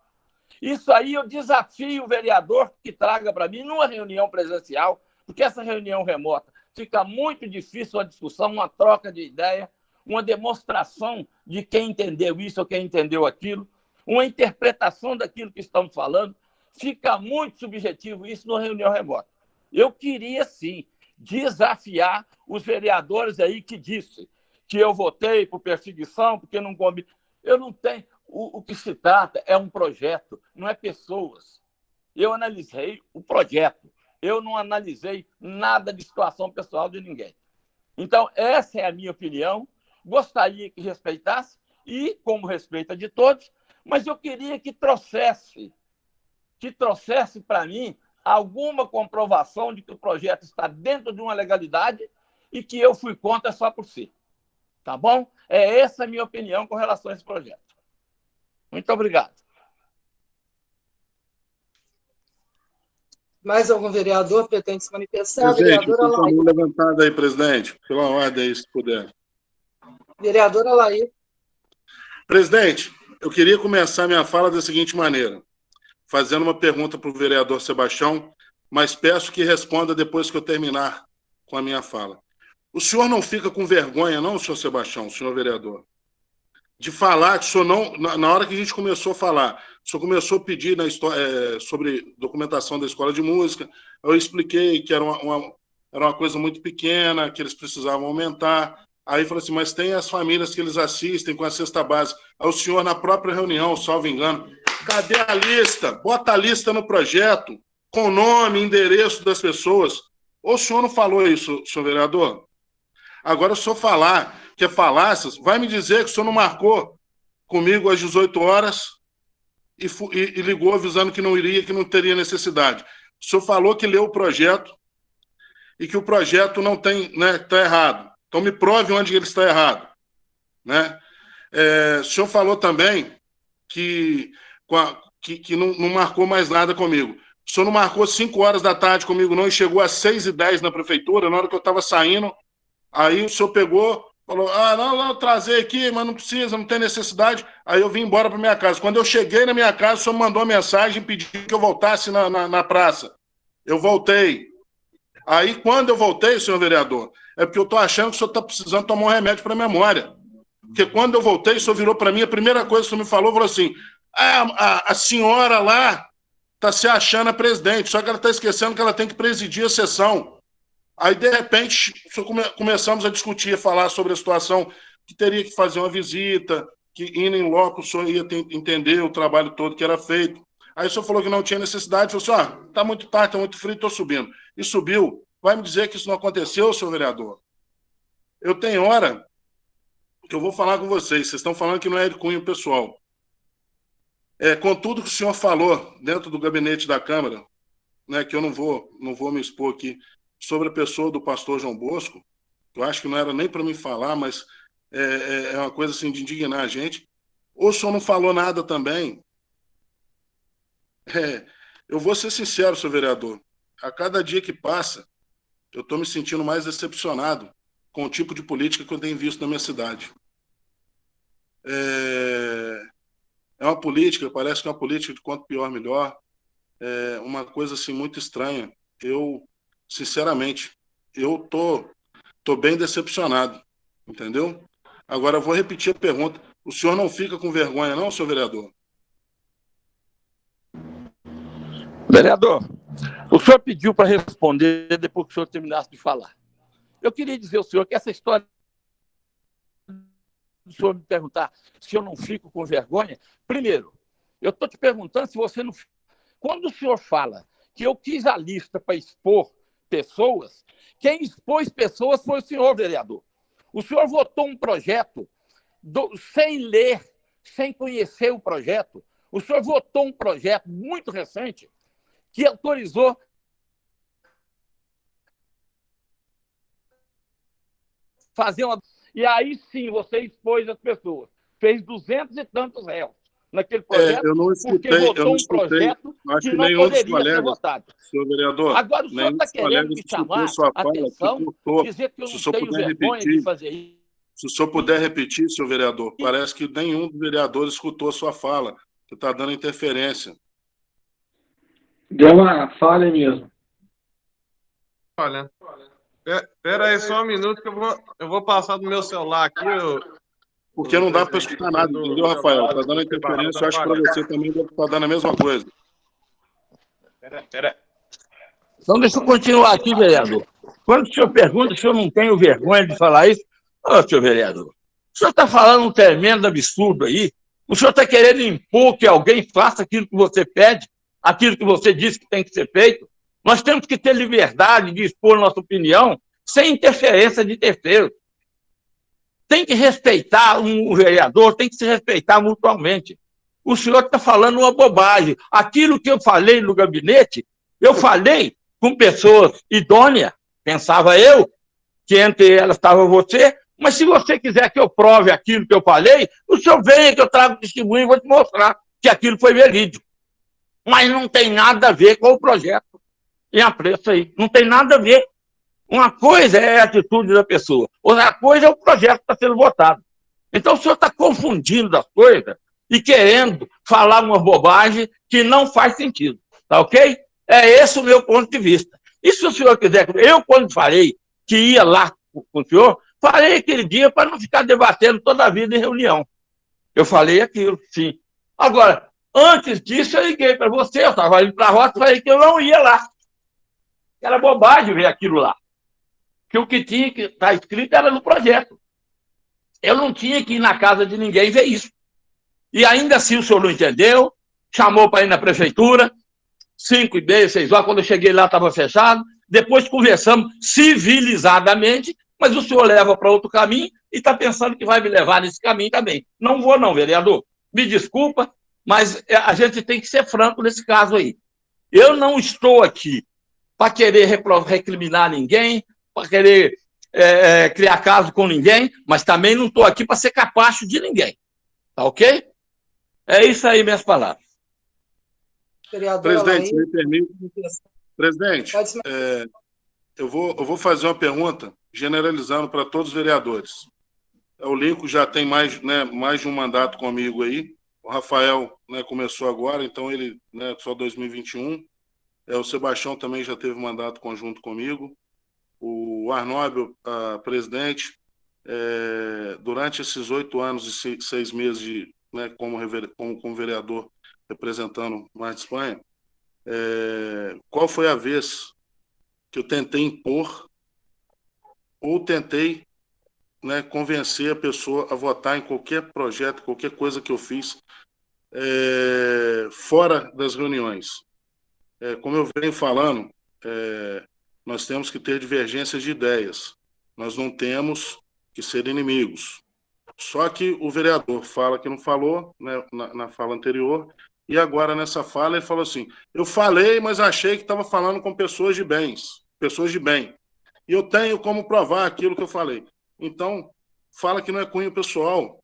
Isso aí eu desafio o vereador que traga para mim numa reunião presencial, porque essa reunião remota fica muito difícil uma discussão, uma troca de ideia, uma demonstração de quem entendeu isso ou quem entendeu aquilo, uma interpretação daquilo que estamos falando. Fica muito subjetivo isso numa reunião remota. Eu queria, sim, desafiar os vereadores aí que disse que eu votei por perseguição, porque não combina. Eu não tenho... O que se trata é um projeto, não é pessoas. Eu analisei o projeto. Eu não analisei nada de situação pessoal de ninguém. Então, essa é a minha opinião. Gostaria que respeitasse, e como respeita de todos, mas eu queria que trouxesse para mim alguma comprovação de que o projeto está dentro de uma legalidade e que eu fui contra só por si. Tá bom? É essa a minha opinião com relação a esse projeto. Muito obrigado. Mais algum vereador pretende se manifestar? Presidente, Vereadora com a Laís. mão levantada aí, presidente. Pela ordem aí, se puder. Vereadora Laís. Presidente, eu queria começar minha fala da seguinte maneira, fazendo uma pergunta para o vereador Sebastião, mas peço que responda depois que eu terminar com a minha fala. O senhor não fica com vergonha, não, senhor Sebastião, senhor vereador, de falar que o senhor não... Na hora que a gente começou a falar, o senhor começou a pedir sobre documentação da escola de música, eu expliquei que era uma coisa muito pequena, que eles precisavam aumentar. Aí falou assim, mas tem as famílias que eles assistem com a cesta básica. Aí o senhor, na própria reunião, salvo engano, cadê a lista? Bota a lista no projeto, com nome, endereço das pessoas. Ou o senhor não falou isso, senhor vereador? Agora, se o senhor falar que é falácias, vai me dizer que o senhor não marcou comigo às 18 horas e ligou avisando que não iria, que não teria necessidade. O senhor falou que leu o projeto e que o projeto não tem, né, está errado. Então, me prove onde ele está errado. Né? O senhor falou também que não marcou mais nada comigo. O senhor não marcou 5 horas da tarde comigo, não, e chegou às 6h10 na prefeitura, na hora que eu estava saindo. Aí o senhor pegou, falou, não, trazer aqui, mas não precisa, não tem necessidade. Aí eu vim embora para minha casa. Quando eu cheguei na minha casa, o senhor mandou uma mensagem pedindo que eu voltasse na praça. Eu voltei. Aí, quando eu voltei, senhor vereador, é porque eu estou achando que o senhor está precisando tomar um remédio para a memória. Porque quando eu voltei, o senhor virou para mim, a primeira coisa que o senhor me falou assim, a senhora lá está se achando a presidente, só que ela está esquecendo que ela tem que presidir a sessão. Aí, de repente, começamos a discutir, a falar sobre a situação que teria que fazer uma visita, que indo em loco o senhor ia entender o trabalho todo que era feito. Aí o senhor falou que não tinha necessidade, falou assim, está muito tarde, está muito frio, estou subindo. E subiu. Vai me dizer que isso não aconteceu, senhor vereador? Eu tenho hora que eu vou falar com vocês estão falando que não é de cunho pessoal. Com tudo que o senhor falou dentro do gabinete da Câmara, né, que eu não vou me expor aqui, sobre a pessoa do pastor João Bosco, eu acho que não era nem para mim falar, mas é uma coisa assim de indignar a gente. Ou o senhor não falou nada também? Eu vou ser sincero, senhor vereador, a cada dia que passa, eu estou me sentindo mais decepcionado com o tipo de política que eu tenho visto na minha cidade. É uma política, parece que é uma política de quanto pior, melhor. É uma coisa assim muito estranha. Eu, sinceramente, eu tô bem decepcionado, entendeu? Agora, eu vou repetir a pergunta. O senhor não fica com vergonha, não, senhor vereador? Vereador, o senhor pediu para responder depois que o senhor terminasse de falar. Eu queria dizer ao senhor que essa história do senhor me perguntar se eu não fico com vergonha, primeiro, eu estou te perguntando se você não... Quando o senhor fala que eu quis a lista para expor pessoas, quem expôs pessoas foi o senhor, vereador. O senhor votou um projeto sem ler, sem conhecer o projeto. O senhor votou um projeto muito recente que autorizou fazer uma... E aí sim você expôs as pessoas. Fez 200 e tantos réus naquele projeto, eu não escutei, porque votou um projeto acho que não poderia ser votado. Senhor vereador, agora o senhor está querendo me chamar a atenção, dizer que eu não tenho vergonha de fazer isso. Se o senhor puder repetir, senhor vereador, parece que nenhum dos vereadores escutou a sua fala, que está dando interferência. Deu uma falha mesmo. Olha, espera aí só um minuto que eu vou passar do meu celular aqui. Porque não dá para escutar nada, entendeu, Rafael? Está dando interferência, eu acho que para você também deve estar dando a mesma coisa. Pera. Então deixa eu continuar aqui, vereador. Quando o senhor pergunta se eu não tenho vergonha de falar isso, senhor vereador, o senhor está falando um tremendo absurdo aí. O senhor está querendo impor que alguém faça aquilo que você pede, aquilo que você disse que tem que ser feito. Nós temos que ter liberdade de expor nossa opinião sem interferência de terceiros. Tem que respeitar um vereador, tem que se respeitar mutuamente. O senhor está falando uma bobagem. Aquilo que eu falei no gabinete, eu falei com pessoas idôneas, pensava eu, que entre elas estava você, mas se você quiser que eu prove aquilo que eu falei, o senhor venha que eu trago testemunho e vou te mostrar que aquilo foi verídico. Mas não tem nada a ver com o projeto e a preço aí. Não tem nada a ver. Uma coisa é a atitude da pessoa, outra coisa é o projeto que está sendo votado. Então o senhor está confundindo as coisas e querendo falar uma bobagem que não faz sentido. Tá ok? É esse o meu ponto de vista. E se o senhor quiser... Eu, quando falei que ia lá com o senhor, falei aquele dia para não ficar debatendo toda a vida em reunião. Eu falei aquilo, sim. Agora, antes disso, eu liguei para você, eu estava indo para a rota e falei que eu não ia lá. Era bobagem ver aquilo lá. Que o que tinha que estar escrito era no projeto. Eu não tinha que ir na casa de ninguém ver isso. E ainda assim o senhor não entendeu, chamou para ir na prefeitura, 5h30, 6 horas, quando eu cheguei lá estava fechado, depois conversamos civilizadamente, mas o senhor leva para outro caminho e está pensando que vai me levar nesse caminho também. Não vou não, vereador. Me desculpa, mas a gente tem que ser franco nesse caso aí. Eu não estou aqui para querer recriminar ninguém, para querer criar caso com ninguém, mas também não estou aqui para ser capacho de ninguém. Tá ok? É isso aí, minhas palavras. Presidente, se me permite. Presidente, eu vou fazer uma pergunta generalizando para todos os vereadores. O Lincoln já tem mais de um mandato comigo aí. O Rafael, começou agora, então ele, só 2021. O Sebastião também já teve mandato conjunto comigo. O Arnóbio, presidente, durante esses 8 anos e 6 meses como vereador representando o Mar de Espanha, qual foi a vez que eu tentei impor ou tentei convencer a pessoa a votar em qualquer projeto, qualquer coisa que eu fiz fora das reuniões? Como eu venho falando, nós temos que ter divergências de ideias. Nós não temos que ser inimigos. Só que o vereador fala que não falou, na fala anterior, e agora nessa fala ele falou assim: eu falei, mas achei que estava falando com pessoas de bem. E eu tenho como provar aquilo que eu falei. Então, fala que não é cunho pessoal.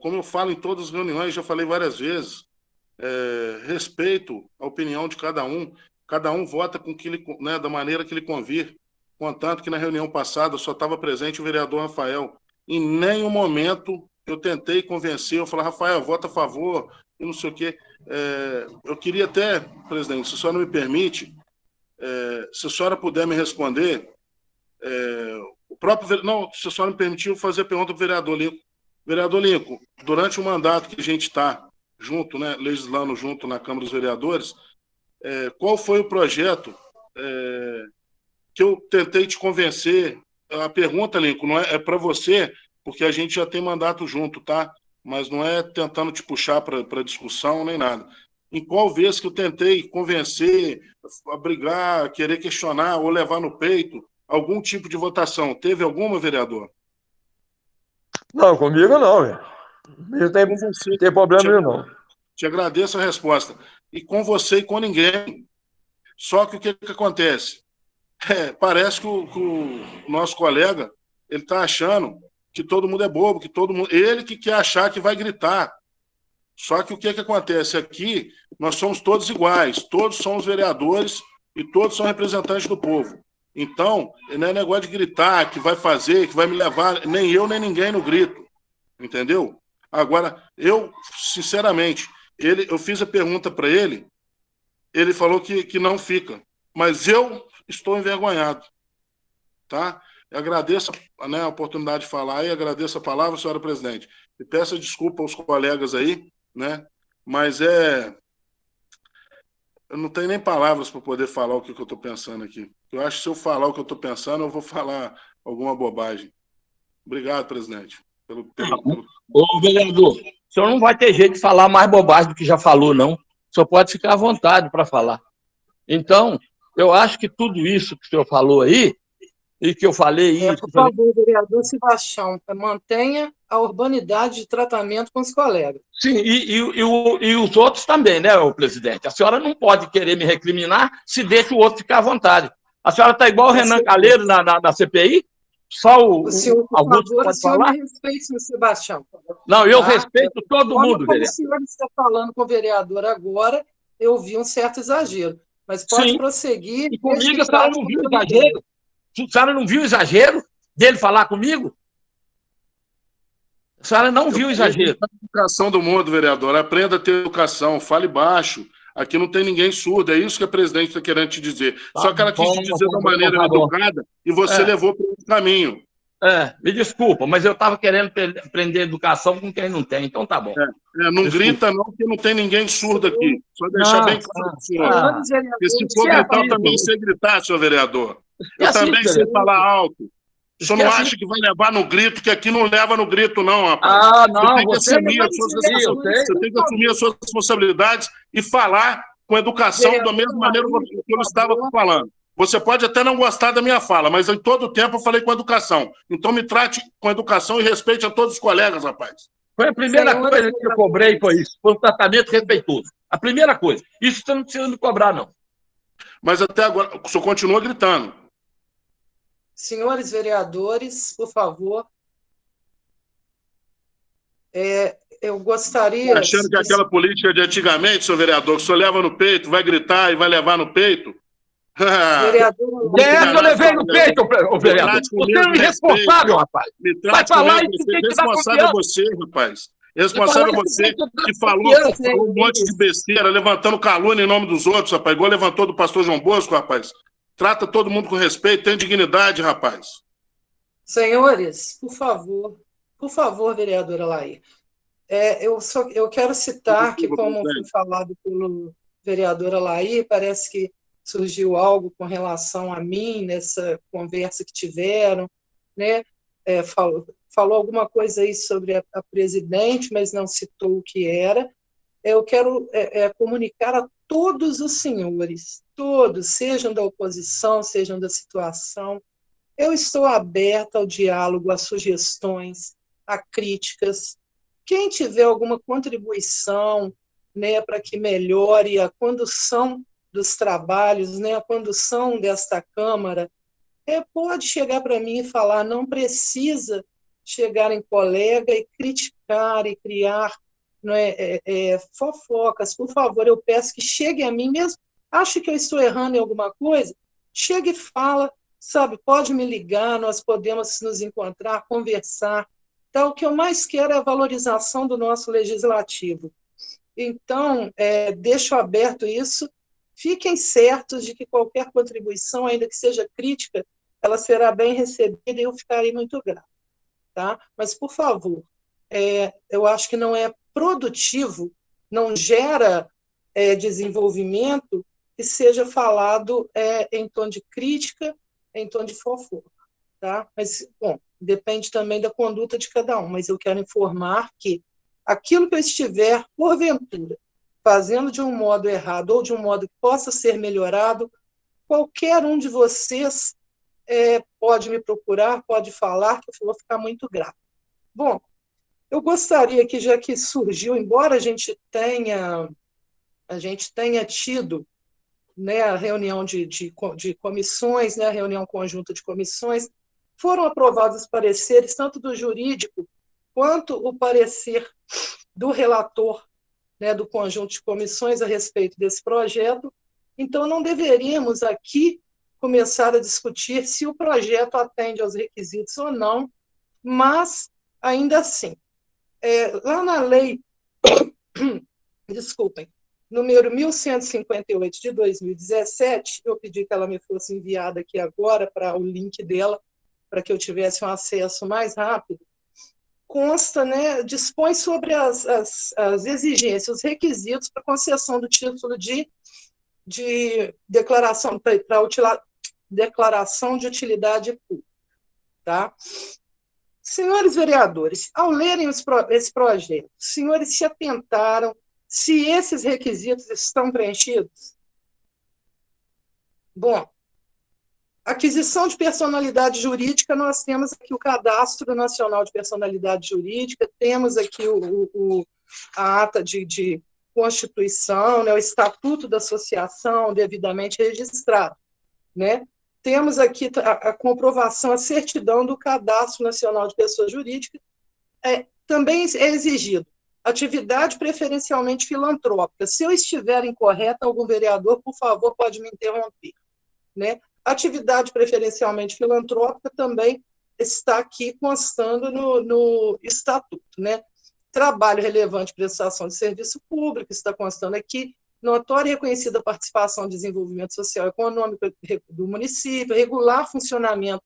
Como eu falo em todas as reuniões, já falei várias vezes, respeito a opinião de cada um vota com que ele, da maneira que lhe convir. Contanto que na reunião passada só estava presente o vereador Rafael. Em nenhum momento eu tentei convencer, eu falei: Rafael, vota a favor, e não sei o quê. Eu queria até, presidente, se a senhora me permite, se a senhora puder me responder, se a senhora me permitiu fazer a pergunta para o vereador Lincoln. Vereador Lincoln, durante o mandato que a gente está junto, legislando junto na Câmara dos Vereadores, qual foi o projeto que eu tentei te convencer? A pergunta, Lincoln, não é para você, porque a gente já tem mandato junto, tá? Mas não é tentando te puxar para discussão nem nada. Em qual vez que eu tentei convencer, brigar, querer questionar ou levar no peito algum tipo de votação? Teve alguma, vereador? Não, comigo não, velho. Não tem problema nenhum, não. Te agradeço a resposta. E com você e com ninguém. Só que o que acontece? Parece que o nosso colega ele está achando que todo mundo é bobo, que todo mundo. Ele que quer achar que vai gritar. Só que o que acontece aqui? Nós somos todos iguais, todos somos vereadores e todos são representantes do povo. Então, não é negócio de gritar, que vai fazer, que vai me levar, nem eu, nem ninguém no grito. Entendeu? Agora, eu, sinceramente, eu fiz a pergunta para ele falou que não fica. Mas eu estou envergonhado. Tá? Eu agradeço a oportunidade de falar e agradeço a palavra, senhora presidente. E peço desculpa aos colegas aí, mas eu não tenho nem palavras para poder falar o que eu estou pensando aqui. Eu acho que se eu falar o que eu estou pensando, eu vou falar alguma bobagem. Obrigado, presidente. Ô, vereador, o senhor não vai ter jeito de falar mais bobagem do que já falou, não. O senhor pode ficar à vontade para falar. Então, eu acho que tudo isso que o senhor falou aí, e que eu falei... por favor, vereador Sebastião, mantenha a urbanidade de tratamento com os colegas. Sim, e os outros também, né, o presidente? A senhora não pode querer me recriminar se deixa o outro ficar à vontade. A senhora está igual o Renan Calheiros na CPI? Só o senhor, por favor, o senhor me respeite, senhor Sebastião. Não, eu respeito todo mundo, vereador. Como o senhor está falando com o vereador agora, eu vi um certo exagero. Mas pode prosseguir. E comigo a senhora não viu exagero? A senhora não viu exagero dele falar comigo? A senhora não viu exagero. Educação do mundo, vereador. Aprenda a ter educação. Fale baixo. Aqui não tem ninguém surdo. É isso que a presidente está querendo te dizer. Só que ela quis te dizer de uma maneira educada e você levou para o caminho. Me desculpa, mas eu estava querendo aprender educação com quem não tem. Então tá bom. Não grita não, porque não tem ninguém surdo aqui. Só deixar bem claro, senhor. Se for gritar, eu também sei gritar, senhor vereador. Eu também sei falar alto. O senhor não acha que vai levar no grito, que aqui não leva no grito, não, rapaz. Não, você tem que assumir as suas responsabilidades e falar com educação da mesma maneira que eu estava falando. Você pode até não gostar da minha fala, mas em todo o tempo eu falei com educação. Então me trate com educação e respeite a todos os colegas, rapaz. Foi a primeira coisa que eu cobrei, foi isso. Foi um tratamento respeitoso. A primeira coisa. Isso você não precisa me cobrar, não. Mas até agora, o senhor continua gritando. Senhores vereadores, por favor, eu gostaria... Achando que aquela política de antigamente, senhor vereador, que o senhor leva no peito, vai gritar e vai levar no peito... Vereador... Eu levei no peito, o vereador. Você é um irresponsável, rapaz. Vai falar isso, tem que responsável é você, rapaz. Responsável é você que falou um monte de besteira, levantando calúnia em nome dos outros, rapaz. Igual levantou do pastor João Bosco, rapaz. Trata todo mundo com respeito, tem dignidade, rapaz. Senhores, por favor, vereadora Laí. Eu quero citar que, como foi falado pelo vereadora Laí, parece que surgiu algo com relação a mim nessa conversa que tiveram, né? Falou alguma coisa aí sobre a presidente, mas não citou o que era. Eu quero comunicar a todos os senhores, todos, sejam da oposição, sejam da situação, eu estou aberta ao diálogo, a sugestões, a críticas. Quem tiver alguma contribuição, né, para que melhore a condução dos trabalhos, né, a condução desta Câmara, pode chegar para mim e falar, não precisa chegar em colega e criticar e criar, não fofocas. Por favor, eu peço que chegue a mim mesmo. Acho que eu estou errando em alguma coisa? Chegue e fala, sabe, pode me ligar, nós podemos nos encontrar, conversar. Então, o que eu mais quero é a valorização do nosso legislativo. Então, deixo aberto isso. Fiquem certos de que qualquer contribuição, ainda que seja crítica, ela será bem recebida e eu ficarei muito grata. Tá? Mas, por favor, eu acho que não é produtivo, não gera desenvolvimento que seja falado em tom de crítica, em tom de fofoca. Tá? Mas, bom, depende também da conduta de cada um, mas eu quero informar que aquilo que eu estiver, porventura, fazendo de um modo errado ou de um modo que possa ser melhorado, qualquer um de vocês pode me procurar, pode falar, que eu vou ficar muito grata. Bom, eu gostaria que, já que surgiu, embora a gente tenha tido, né, a reunião de comissões, né, a reunião conjunta de comissões, foram aprovados os pareceres, tanto do jurídico quanto o parecer do relator, né, do conjunto de comissões a respeito desse projeto. Então, não deveríamos aqui começar a discutir se o projeto atende aos requisitos ou não, mas, ainda assim, lá na lei, desculpem, número 1158 de 2017, eu pedi que ela me fosse enviada aqui agora para o link dela, para que eu tivesse um acesso mais rápido, consta, né, dispõe sobre as exigências, os requisitos para concessão do título de declaração, declaração de utilidade pública. Tá? Senhores vereadores, ao lerem esse projeto, os senhores se atentaram se esses requisitos estão preenchidos? Bom, aquisição de personalidade jurídica, nós temos aqui o Cadastro Nacional de Personalidade Jurídica, temos aqui a ata de constituição, né, o estatuto da associação devidamente registrado, né? Temos aqui a comprovação, a certidão do Cadastro Nacional de Pessoa Jurídica, também é exigido atividade preferencialmente filantrópica. Se eu estiver incorreta, algum vereador, por favor, pode me interromper, né? Atividade preferencialmente filantrópica também está aqui constando no estatuto, né? Trabalho relevante, prestação de serviço público, está constando aqui, notória e reconhecida participação e desenvolvimento social e econômico do município, regular funcionamento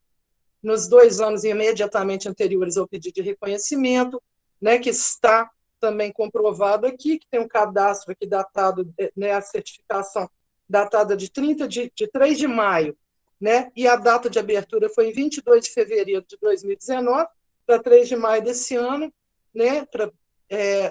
nos 2 anos imediatamente anteriores ao pedido de reconhecimento, né, que está também comprovado aqui, que tem um cadastro aqui datado, né, a certificação datada de 3 de maio, né, e a data de abertura foi em 22 de fevereiro de 2019, para 3 de maio desse ano, né,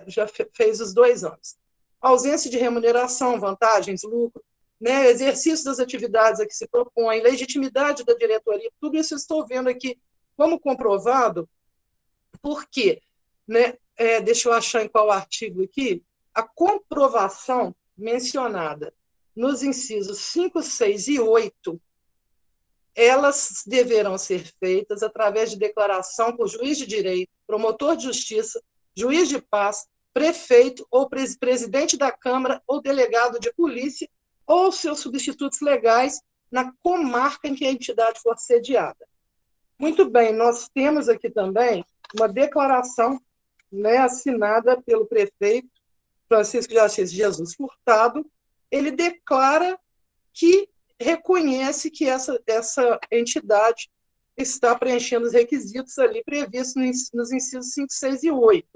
já fez os 2 anos. Ausência de remuneração, vantagens, lucro, né, exercício das atividades a que se propõe, legitimidade da diretoria, tudo isso eu estou vendo aqui como comprovado, porque, né, deixa eu achar em qual artigo aqui, a comprovação mencionada nos incisos 5, 6 e 8, elas deverão ser feitas através de declaração por juiz de direito, promotor de justiça, juiz de paz, prefeito ou presidente da Câmara ou delegado de polícia ou seus substitutos legais na comarca em que a entidade for sediada. Muito bem, nós temos aqui também uma declaração, né, assinada pelo prefeito Francisco de Assis Jesus Furtado. Ele declara que reconhece que essa entidade está preenchendo os requisitos ali previstos nos incisos 5, 6 e 8.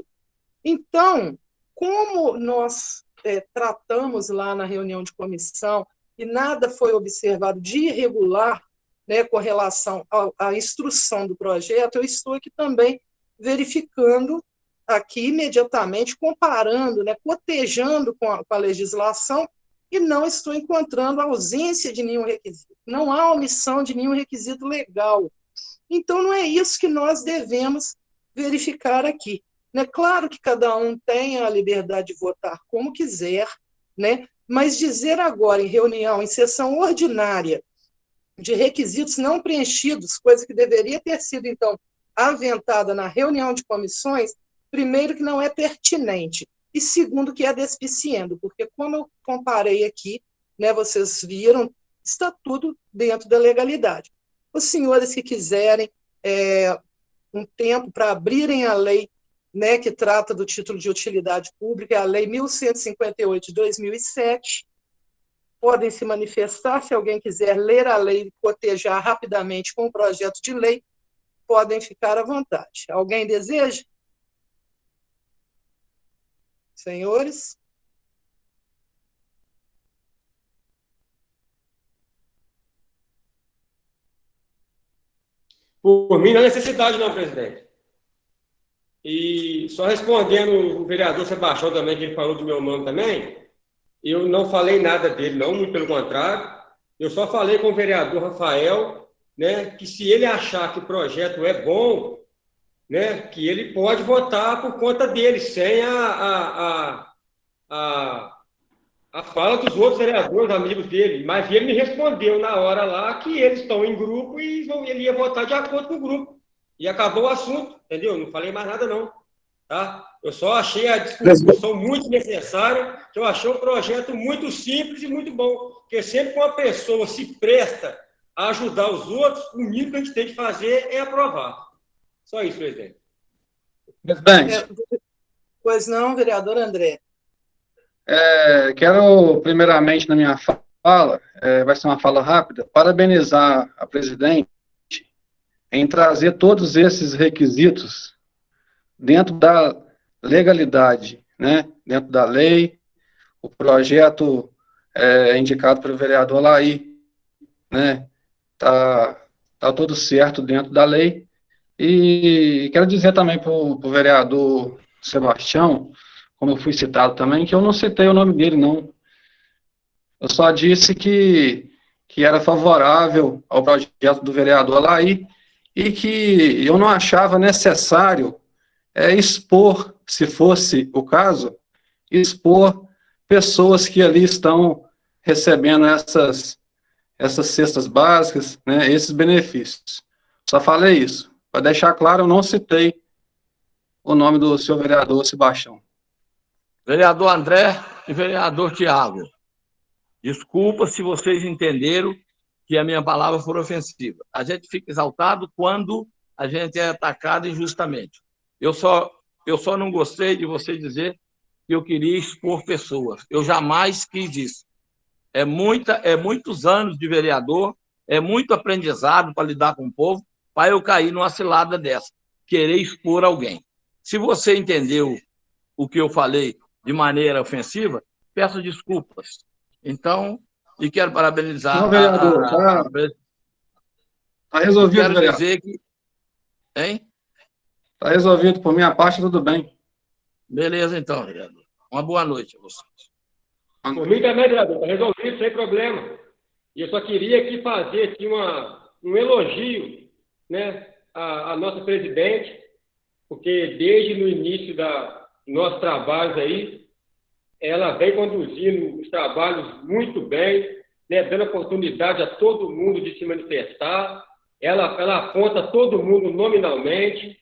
Então, como nós tratamos lá na reunião de comissão e nada foi observado de irregular, né, com relação à instrução do projeto, eu estou aqui também verificando aqui imediatamente, comparando, né, cotejando com a legislação, e não estou encontrando ausência de nenhum requisito. Não há omissão de nenhum requisito legal. Então, não é isso que nós devemos verificar aqui. É claro que cada um tem a liberdade de votar como quiser, né? Mas dizer agora, em reunião, em sessão ordinária, de requisitos não preenchidos, coisa que deveria ter sido, então, aventada na reunião de comissões, primeiro, que não é pertinente, e segundo, que é despiciendo, porque, como eu comparei aqui, né, vocês viram, está tudo dentro da legalidade. Os senhores que quiserem um tempo para abrirem a lei, né, que trata do título de utilidade pública, é a Lei 1158 de 2007, podem se manifestar, se alguém quiser ler a lei e cotejar rapidamente com o projeto de lei, podem ficar à vontade. Alguém deseja? Senhores? Por mim, não há necessidade não, presidente. E só respondendo o vereador Sebastião também, que ele falou do meu nome também, eu não falei nada dele, não, muito pelo contrário. Eu só falei com o vereador Rafael, né, que se ele achar que o projeto é bom, né, que ele pode votar por conta dele, sem a fala dos outros vereadores, amigos dele. Mas ele me respondeu na hora lá que eles estão em grupo e ele ia votar de acordo com o grupo. E acabou o assunto, entendeu? Não falei mais nada, não. Tá? Eu só achei a discussão muito necessária, que eu achei um projeto muito simples e muito bom. Porque sempre que uma pessoa se presta a ajudar os outros, o mínimo que a gente tem que fazer é aprovar. Só isso, presidente. Presidente. Pois não, vereador André. Quero, primeiramente, na minha fala, vai ser uma fala rápida, parabenizar a presidente em trazer todos esses requisitos dentro da legalidade, né? Dentro da lei. O projeto indicado pelo vereador Laí, né? Tá tudo certo dentro da lei. E quero dizer também para o vereador Sebastião, como eu fui citado também, que eu não citei o nome dele, não. Eu só disse que era favorável ao projeto do vereador Laí e que eu não achava necessário expor, se fosse o caso, expor pessoas que ali estão recebendo essas cestas básicas, né, esses benefícios. Só falei isso. Para deixar claro, eu não citei o nome do senhor vereador Sebastião. Vereador André e vereador Tiago, desculpa se vocês entenderam que a minha palavra for ofensiva. A gente fica exaltado quando a gente é atacado injustamente. Eu só não gostei de você dizer que eu queria expor pessoas. Eu jamais quis isso. É muitos anos de vereador, é muito aprendizado para lidar com o povo, para eu cair numa cilada dessa, querer expor alguém. Se você entendeu o que eu falei de maneira ofensiva, peço desculpas. Então, e quero parabenizar... Não, vereador, tá resolvido, quero vereador. dizer que... Hein? Tá resolvido, por minha parte, tudo bem. Beleza, então, vereador. Uma boa noite a vocês. Por mim também, vereador, está resolvido, sem problema. E eu só queria aqui fazer aqui um elogio, né, à nossa presidente, porque desde no início dos nossos trabalhos aí, ela vem conduzindo os trabalhos muito bem, né, dando oportunidade a todo mundo de se manifestar. Ela aponta todo mundo nominalmente.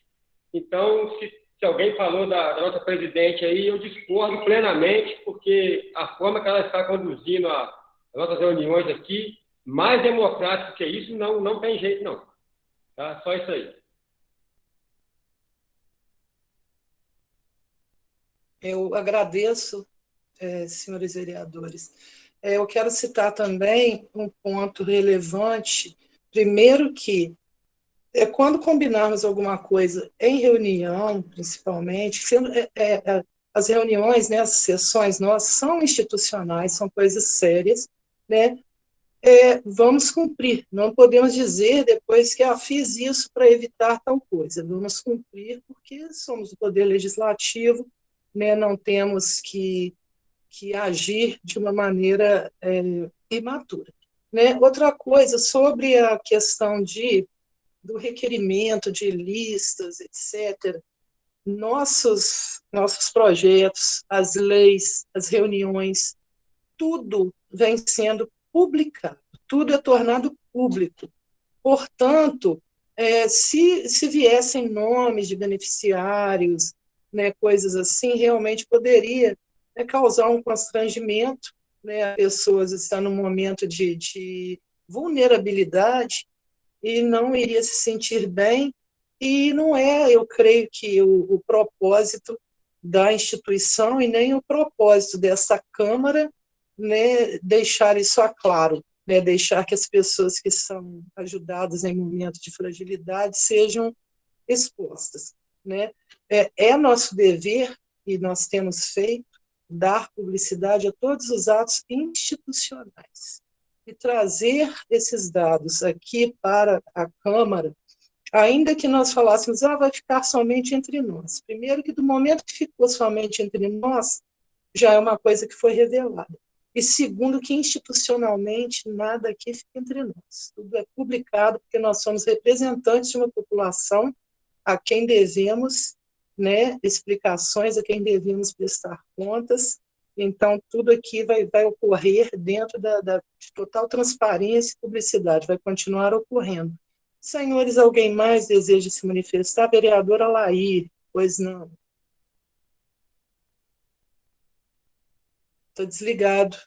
Então, se alguém falou da nossa presidente aí, eu discordo plenamente, porque a forma que ela está conduzindo as nossas reuniões aqui, mais democrático que isso, não tem jeito, não. Tá? Só isso aí. Eu agradeço, senhores vereadores. Eu quero citar também um ponto relevante. Primeiro que, quando combinarmos alguma coisa em reunião, principalmente, as reuniões, né, as sessões nossas são institucionais, são coisas sérias, né? Vamos cumprir, não podemos dizer depois que fiz isso para evitar tal coisa, vamos cumprir porque somos o Poder Legislativo, né, não temos que agir de uma maneira imatura. Né? Outra coisa, sobre a questão do requerimento de listas, etc., nossos projetos, as leis, as reuniões, tudo vem sendo publicado, tudo é tornado público. Portanto, se viessem nomes de beneficiários, né, coisas assim, realmente poderia causar um constrangimento, né, a pessoas estão num momento de vulnerabilidade e não iria se sentir bem, e não eu creio que o propósito da instituição e nem o propósito dessa Câmara, né, deixar isso a claro, né, deixar que as pessoas que são ajudadas em momentos de fragilidade sejam expostas. Né? É nosso dever, e nós temos feito, dar publicidade a todos os atos institucionais. E trazer esses dados aqui para a Câmara, ainda que nós falássemos, vai ficar somente entre nós. Primeiro que do momento que ficou somente entre nós, já é uma coisa que foi revelada. E segundo que institucionalmente nada aqui fica entre nós. Tudo é publicado porque nós somos representantes de uma população a quem devemos, né, explicações, a quem devemos prestar contas. Então, tudo aqui vai ocorrer dentro de total transparência e publicidade, vai continuar ocorrendo. Senhores, alguém mais deseja se manifestar? Vereadora Laís, pois não. Estou desligado.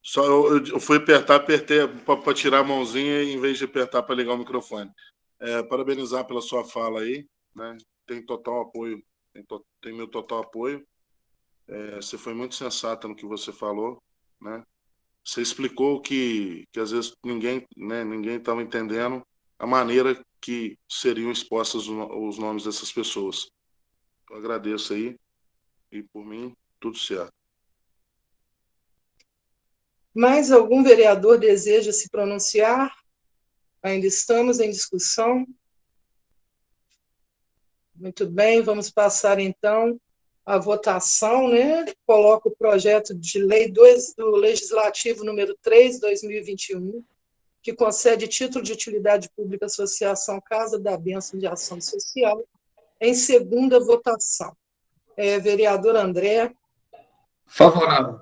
Só eu fui apertei para tirar a mãozinha em vez de apertar para ligar o microfone. Parabenizar pela sua fala aí, né? Tem total apoio, tem meu total apoio. Você foi muito sensata no que você falou, né? Você explicou que às vezes ninguém estava entendendo a maneira que seriam expostos os nomes dessas pessoas. Eu agradeço aí e por mim tudo certo. Mais algum vereador deseja se pronunciar? Ainda estamos em discussão. Muito bem, vamos passar então à votação, né? Coloco o projeto de lei do Legislativo número 3, 2021, que concede título de utilidade pública à Associação Casa da Bênção de Ação Social, em segunda votação. Vereador André. Favorável.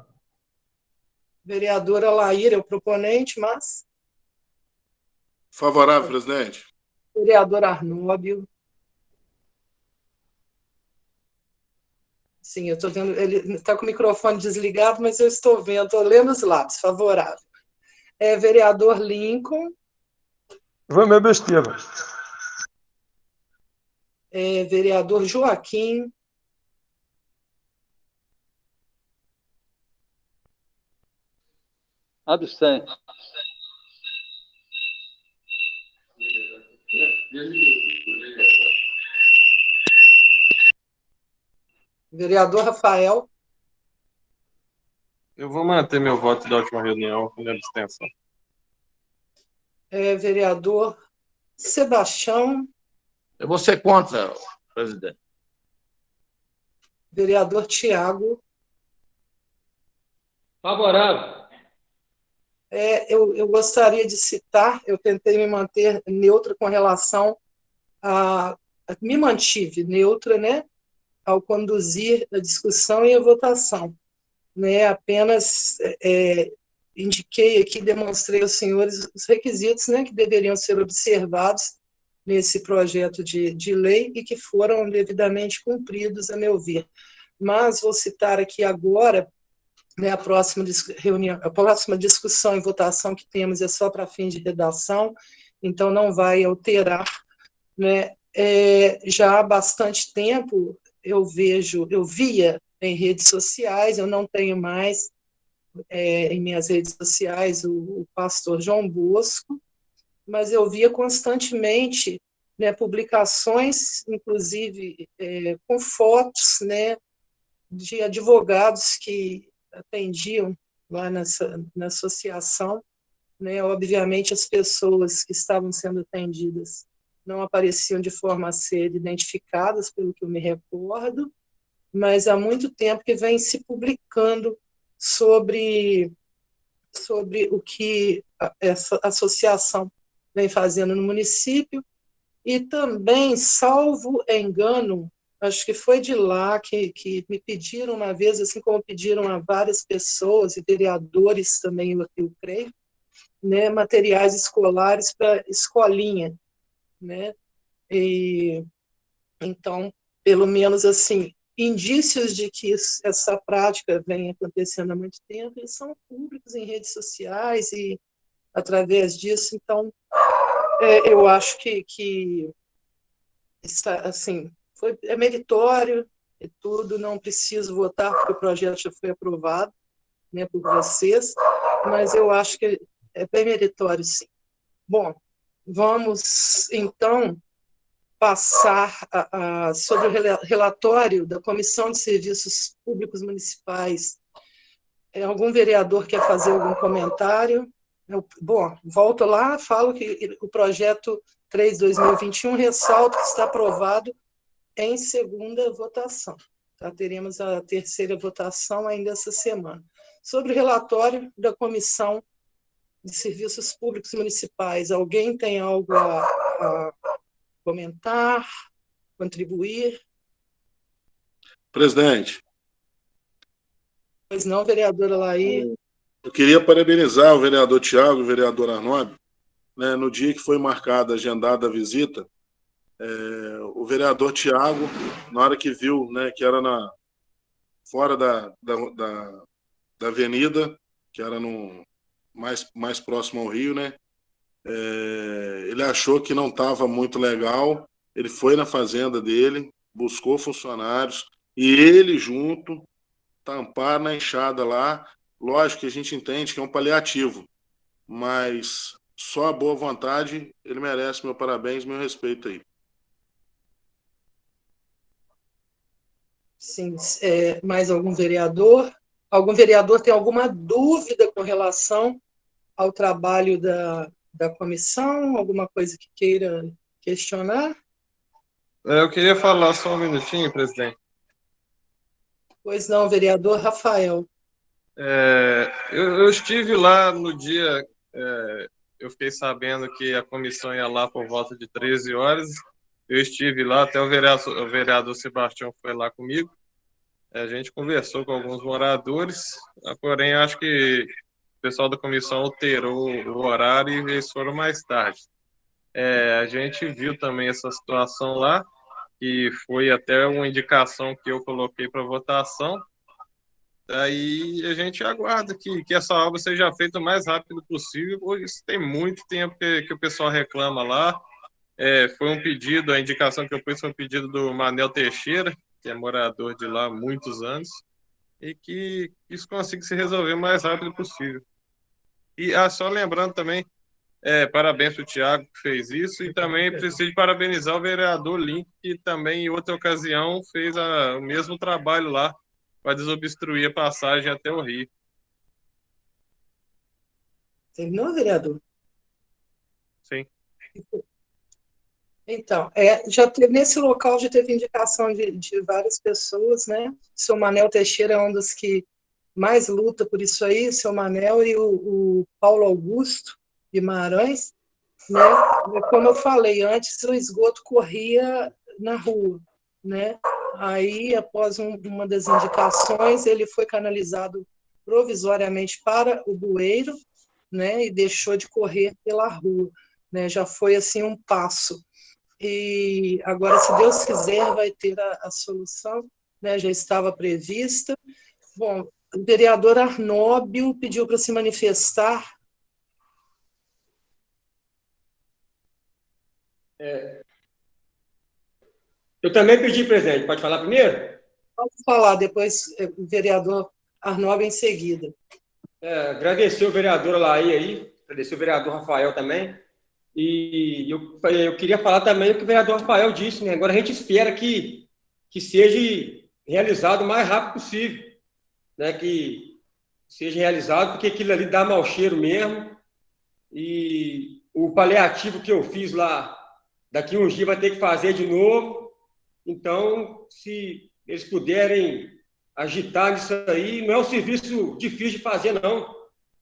Vereadora Laíra, o proponente, mas... Favorável, presidente. Vereador Arnóbio. Sim, eu estou vendo, ele está com o microfone desligado, mas eu estou vendo, estou lendo os lápis, favorável. Vereador Lincoln. Foi minha besteira. Vereador Joaquim. Abstém. Vereador Rafael. Eu vou manter meu voto da última reunião com abstenção. Vereador Sebastião. Eu vou ser contra, presidente. Vereador Tiago. Favorável. Eu gostaria de citar, eu tentei me manter neutra com relação me mantive neutra, né, ao conduzir a discussão e a votação. Né, apenas indiquei aqui, demonstrei aos senhores os requisitos, né, que deveriam ser observados nesse projeto de lei e que foram devidamente cumpridos, a meu ver. Mas vou citar aqui agora, né, a próxima reunião, a próxima discussão e votação que temos é só para fim de redação, então não vai alterar, né? Já há bastante tempo eu via em redes sociais, eu não tenho mais em minhas redes sociais o pastor João Bosco, mas eu via constantemente, né, publicações, inclusive com fotos, né, de advogados que atendiam lá na associação, né, obviamente as pessoas que estavam sendo atendidas não apareciam de forma a ser identificadas, pelo que eu me recordo, mas há muito tempo que vem se publicando sobre o que essa associação vem fazendo no município, e também, salvo engano, acho que foi de lá que me pediram uma vez, assim como pediram a várias pessoas, e vereadores também, eu creio, né, materiais escolares para escolinha, né? E, então, pelo menos assim, indícios de que essa prática vem acontecendo há muito tempo, eles são públicos em redes sociais e através disso, então, eu acho que está, assim, é meritório e tudo, não preciso votar porque o projeto já foi aprovado, né, por vocês, mas eu acho que é bem meritório, sim. Bom, vamos, então, passar sobre o relatório da Comissão de Serviços Públicos Municipais. Algum vereador quer fazer algum comentário? Bom, volto lá, falo que o projeto 3/2021 ressalta que está aprovado em segunda votação. Tá? Teremos a terceira votação ainda essa semana. Sobre o relatório da Comissão de Serviços Públicos Municipais, alguém tem algo a comentar, contribuir? Presidente. Pois não, vereadora Laí. Eu queria parabenizar o vereador Tiago e o vereador Arnóbio, né, no dia que foi marcada, agendada a visita. O vereador Tiago, na hora que viu, né, que era fora da avenida, que era mais próximo ao Rio, né, ele achou que não estava muito legal, ele foi na fazenda dele, buscou funcionários, e ele junto, tampar na enxada lá. Lógico que a gente entende que é um paliativo, mas só a boa vontade, ele merece meu parabéns, meu respeito aí. Sim, mais algum vereador? Algum vereador tem alguma dúvida com relação ao trabalho da comissão? Alguma coisa que queira questionar? Eu queria falar só um minutinho, presidente. Pois não, vereador Rafael. Eu estive lá no dia, eu fiquei sabendo que a comissão ia lá por volta de 13 horas, eu estive lá, até o vereador Sebastião foi lá comigo, a gente conversou com alguns moradores, porém acho que o pessoal da comissão alterou o horário e eles foram mais tarde. A gente viu também essa situação lá, que foi até uma indicação que eu coloquei para votação. Aí a gente aguarda que essa obra seja feita o mais rápido possível, pois tem muito tempo que o pessoal reclama lá. Foi um pedido, a indicação que eu pus foi um pedido do Manel Teixeira, que é morador de lá há muitos anos, e que isso consiga se resolver o mais rápido possível. E só lembrando também, parabéns para o Thiago que fez isso, e também preciso parabenizar o vereador Link, que também em outra ocasião fez o mesmo trabalho lá, para desobstruir a passagem até o Rio. Terminou, vereador? Sim. Então, nesse local já teve indicação de várias pessoas, né? O seu Manel Teixeira é um dos que mais luta por isso aí, o seu Manel e o Paulo Augusto Guimarães, né? Como eu falei antes, o esgoto corria na rua, né? Aí, após uma das indicações, ele foi canalizado provisoriamente para o bueiro, né? E deixou de correr pela rua, né? Já foi assim um passo. e agora, se Deus quiser, vai ter a solução, né? Já estava prevista. Bom, o vereador Arnóbio pediu para se manifestar. Eu também pedi, presidente. Pode falar primeiro? Pode falar, depois o vereador Arnóbio em seguida. Agradecer o vereador Laí aí, agradecer o vereador Rafael também. E eu queria falar também o que o vereador Rafael disse, né? Agora a gente espera que seja realizado o mais rápido possível, né? Que seja realizado, porque aquilo ali dá mau cheiro mesmo. E o paliativo que eu fiz lá, daqui uns dias vai ter que fazer de novo. Então, se eles puderem agitar isso aí, não é um serviço difícil de fazer, não.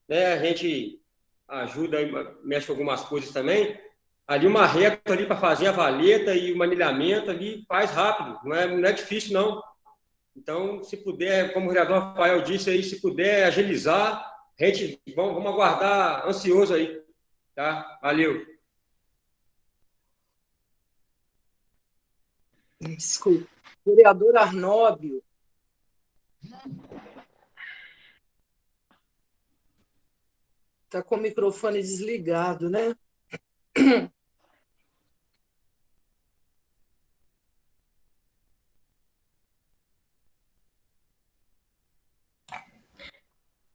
Né? A gente ajuda, mexe com algumas coisas também. Ali uma reta ali para fazer a valeta e o manilhamento ali faz rápido, não é difícil, não. Então, se puder, como o vereador Rafael disse aí, se puder agilizar, a gente vamos aguardar ansioso aí. Tá? Valeu. Desculpa. Vereador Arnóbio. Está com o microfone desligado, né?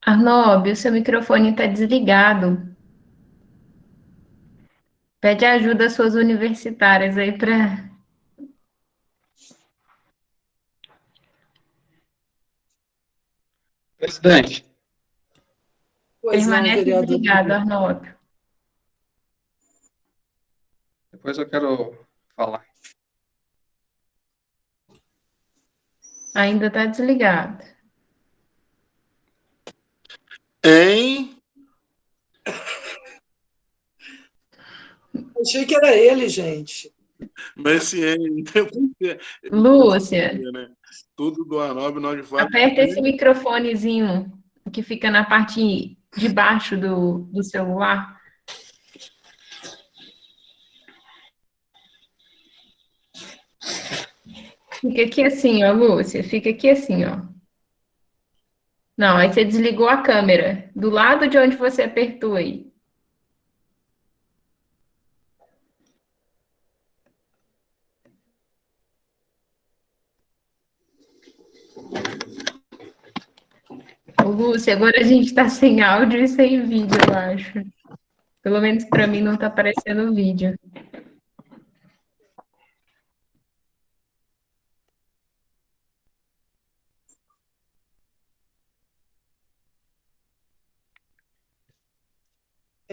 Arnóbio, seu microfone está desligado. Pede ajuda às suas universitárias aí para... Presidente. Permanece desligado, Arnóbio. Depois eu quero falar. Ainda está desligado. Hein? Achei que era ele, gente. Mas esse hein... Lúcia. Tudo do Arnóbio, nós de fato. Aperta esse microfonezinho que fica na parte de baixo do celular. Fica aqui assim, ó, Lúcia. Fica aqui assim, ó. Não, aí você desligou a câmera. Do lado de onde você apertou aí. Ô, Lúcia, agora a gente está sem áudio e sem vídeo, eu acho. Pelo menos para mim não está aparecendo o vídeo.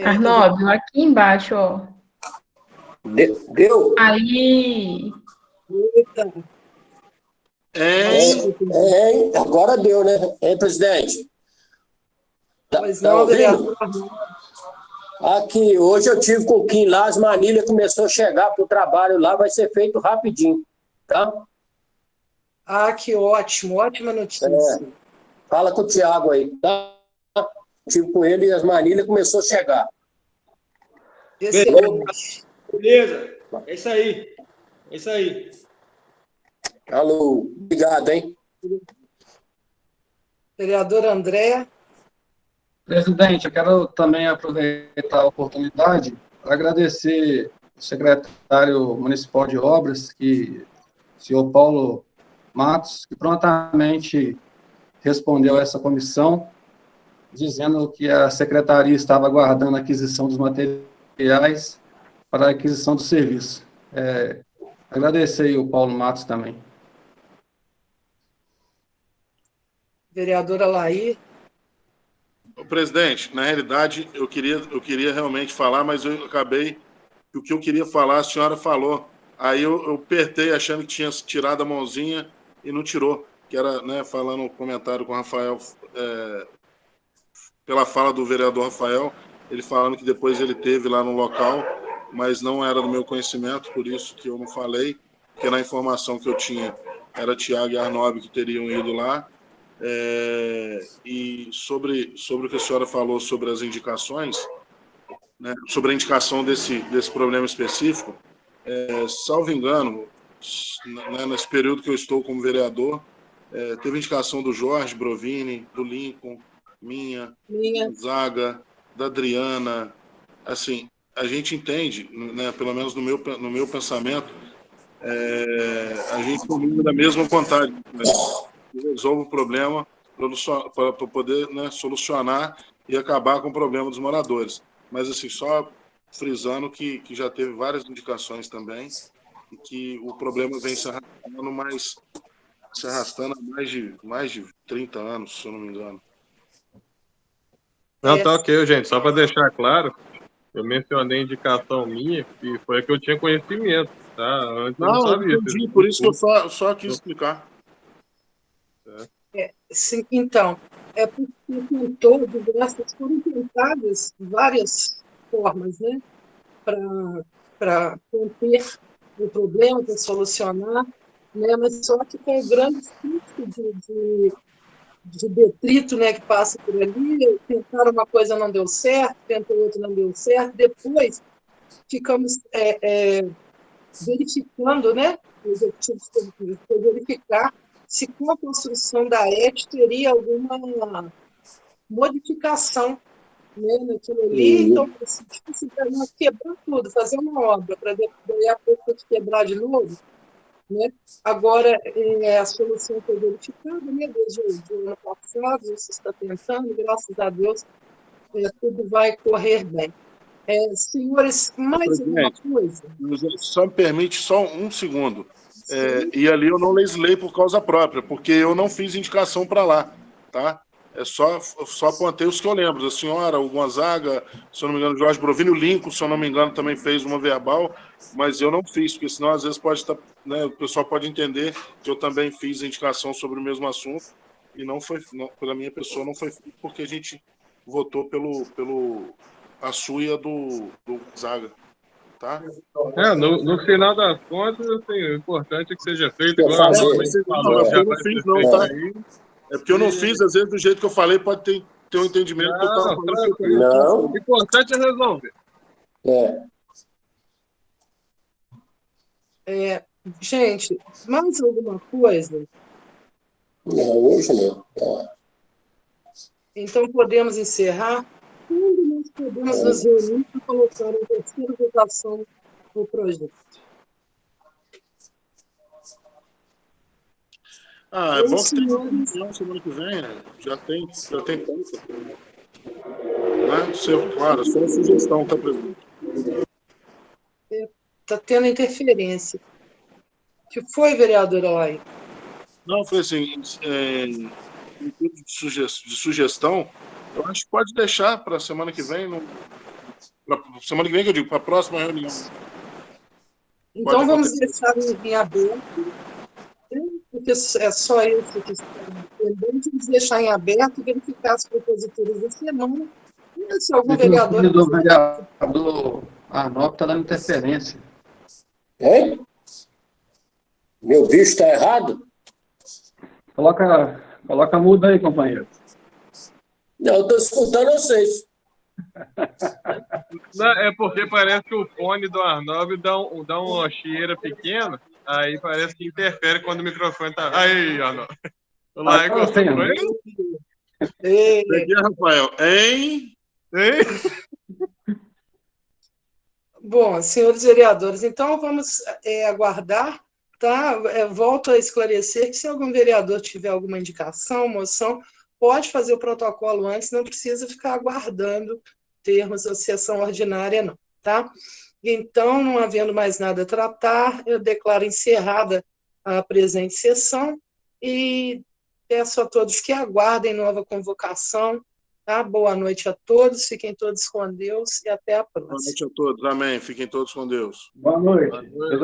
Arnóbio, aqui embaixo, ó. Deu? Aí. Eita. Agora deu, né? Hein, presidente? Pois não, vereador. Aqui, hoje eu tive com o Kim lá, as manilhas começou a chegar para o trabalho lá, vai ser feito rapidinho, tá? Ah, que ótimo, ótima notícia. Fala com o Thiago aí, tá? Tive com ele e as manilhas começou a chegar. Excelente. Beleza, é isso aí. É isso aí. Alô, obrigado, hein? Vereador André. Presidente, eu quero também aproveitar a oportunidade para agradecer o secretário municipal de obras, o senhor Paulo Matos, que prontamente respondeu a essa comissão, dizendo que a secretaria estava aguardando a aquisição dos materiais para a aquisição do serviço. Agradecer aí o Paulo Matos também. Vereadora Laí. Presidente, na realidade, eu queria realmente falar, mas eu acabei que o que eu queria falar, a senhora falou. Aí eu apertei achando que tinha tirado a mãozinha e não tirou, que era, né, falando um comentário com o Rafael, pela fala do vereador Rafael, ele falando que depois ele teve lá no local, mas não era do meu conhecimento, por isso que eu não falei, porque na informação que eu tinha era Thiago e Arnóbio que teriam ido lá. E sobre o que a senhora falou sobre as indicações, né, sobre a indicação desse problema específico, salvo engano, né, nesse período que eu estou como vereador, teve indicação do Jorge Brovini, do Lincoln, minha. Da Zaga, da Adriana. Assim, a gente entende, né, pelo menos no meu pensamento, a gente combina da mesma vontade, né? Resolve o problema para poder, né, solucionar e acabar com o problema dos moradores. Mas, assim, só frisando que já teve várias indicações também e que o problema vem se arrastando há mais de 30 anos, se eu não me engano. Não, tá ok, gente. Só para deixar claro, eu mencionei a indicação minha, que foi a que eu tinha conhecimento, tá? Antes eu não sabia. Entendi, por isso que eu só quis explicar. Sim, então, porque tentou, diversas, foram tentadas várias formas, né, para conter o problema, para solucionar, né, mas só que com o grande fluxo de detrito, né, que passa por ali, tentaram uma coisa, não deu certo, tentou outra, não deu certo, depois ficamos verificando, né, o executivo foi verificar se com a construção da ET teria alguma modificação, né, naquilo ali. Então, se quebrar tudo, fazer uma obra para daí a pouco ter que quebrar de novo, né? Agora, a solução foi verificada, né, desde o ano passado, isso está tentando, graças a Deus, tudo vai correr bem. Senhores, mais alguma coisa? Só me permite só um segundo. E ali eu não legislei por causa própria, porque eu não fiz indicação para lá, tá? Só apontei os que eu lembro. A senhora, o Gonzaga, se eu não me engano, o Jorge Brovini, o Lincoln, se eu não me engano, também fez uma verbal, mas eu não fiz, porque senão às vezes pode estar, né, o pessoal pode entender que eu também fiz indicação sobre o mesmo assunto, e não foi, pela minha pessoa, não foi porque a gente votou pelo a suia do Gonzaga. Tá? No final das contas, assim, o importante é que seja feito igual eu não fiz, não, tá? É porque eu não fiz, às vezes, do jeito que eu falei, pode ter um entendimento que eu estava falando. Não. O importante é resolver. Gente, mais alguma coisa? Não, hoje não. Então, podemos encerrar. Quando nós podemos nos reunir para colocar em terceira votação o projeto? É bom que tem uma reunião semana que vem, já tem pauta. Né? Claro, só uma sugestão, tá, presidente? Está tendo interferência. O que foi, vereadora Lai? Não, foi assim, de sugestão, eu acho que pode deixar para a semana que vem, semana que vem que eu digo, para a próxima reunião. Então vamos deixar em aberto, porque é só isso que está pendente, vamos deixar em aberto e verificar as proposituras da semana. E se algum vereador... O vereador Arnaldo está dando interferência. Meu bicho está errado? Coloca mudo aí, companheiro. Não, eu estou escutando vocês. Não, é porque parece que o fone do Arnaldo dá uma chieira pequena, aí parece que interfere quando o microfone tá... Aí, Arnaldo. Olá, gostou? Aqui, Rafael. Hein? Bom, senhores vereadores, então vamos aguardar, tá? Volto a esclarecer que se algum vereador tiver alguma indicação, moção, pode fazer o protocolo antes, não precisa ficar aguardando termos da sessão ordinária, não, tá? Então, não havendo mais nada a tratar, eu declaro encerrada a presente sessão e peço a todos que aguardem nova convocação, tá? Boa noite a todos, fiquem todos com Deus e até a próxima. Boa noite a todos, amém. Fiquem todos com Deus. Boa noite.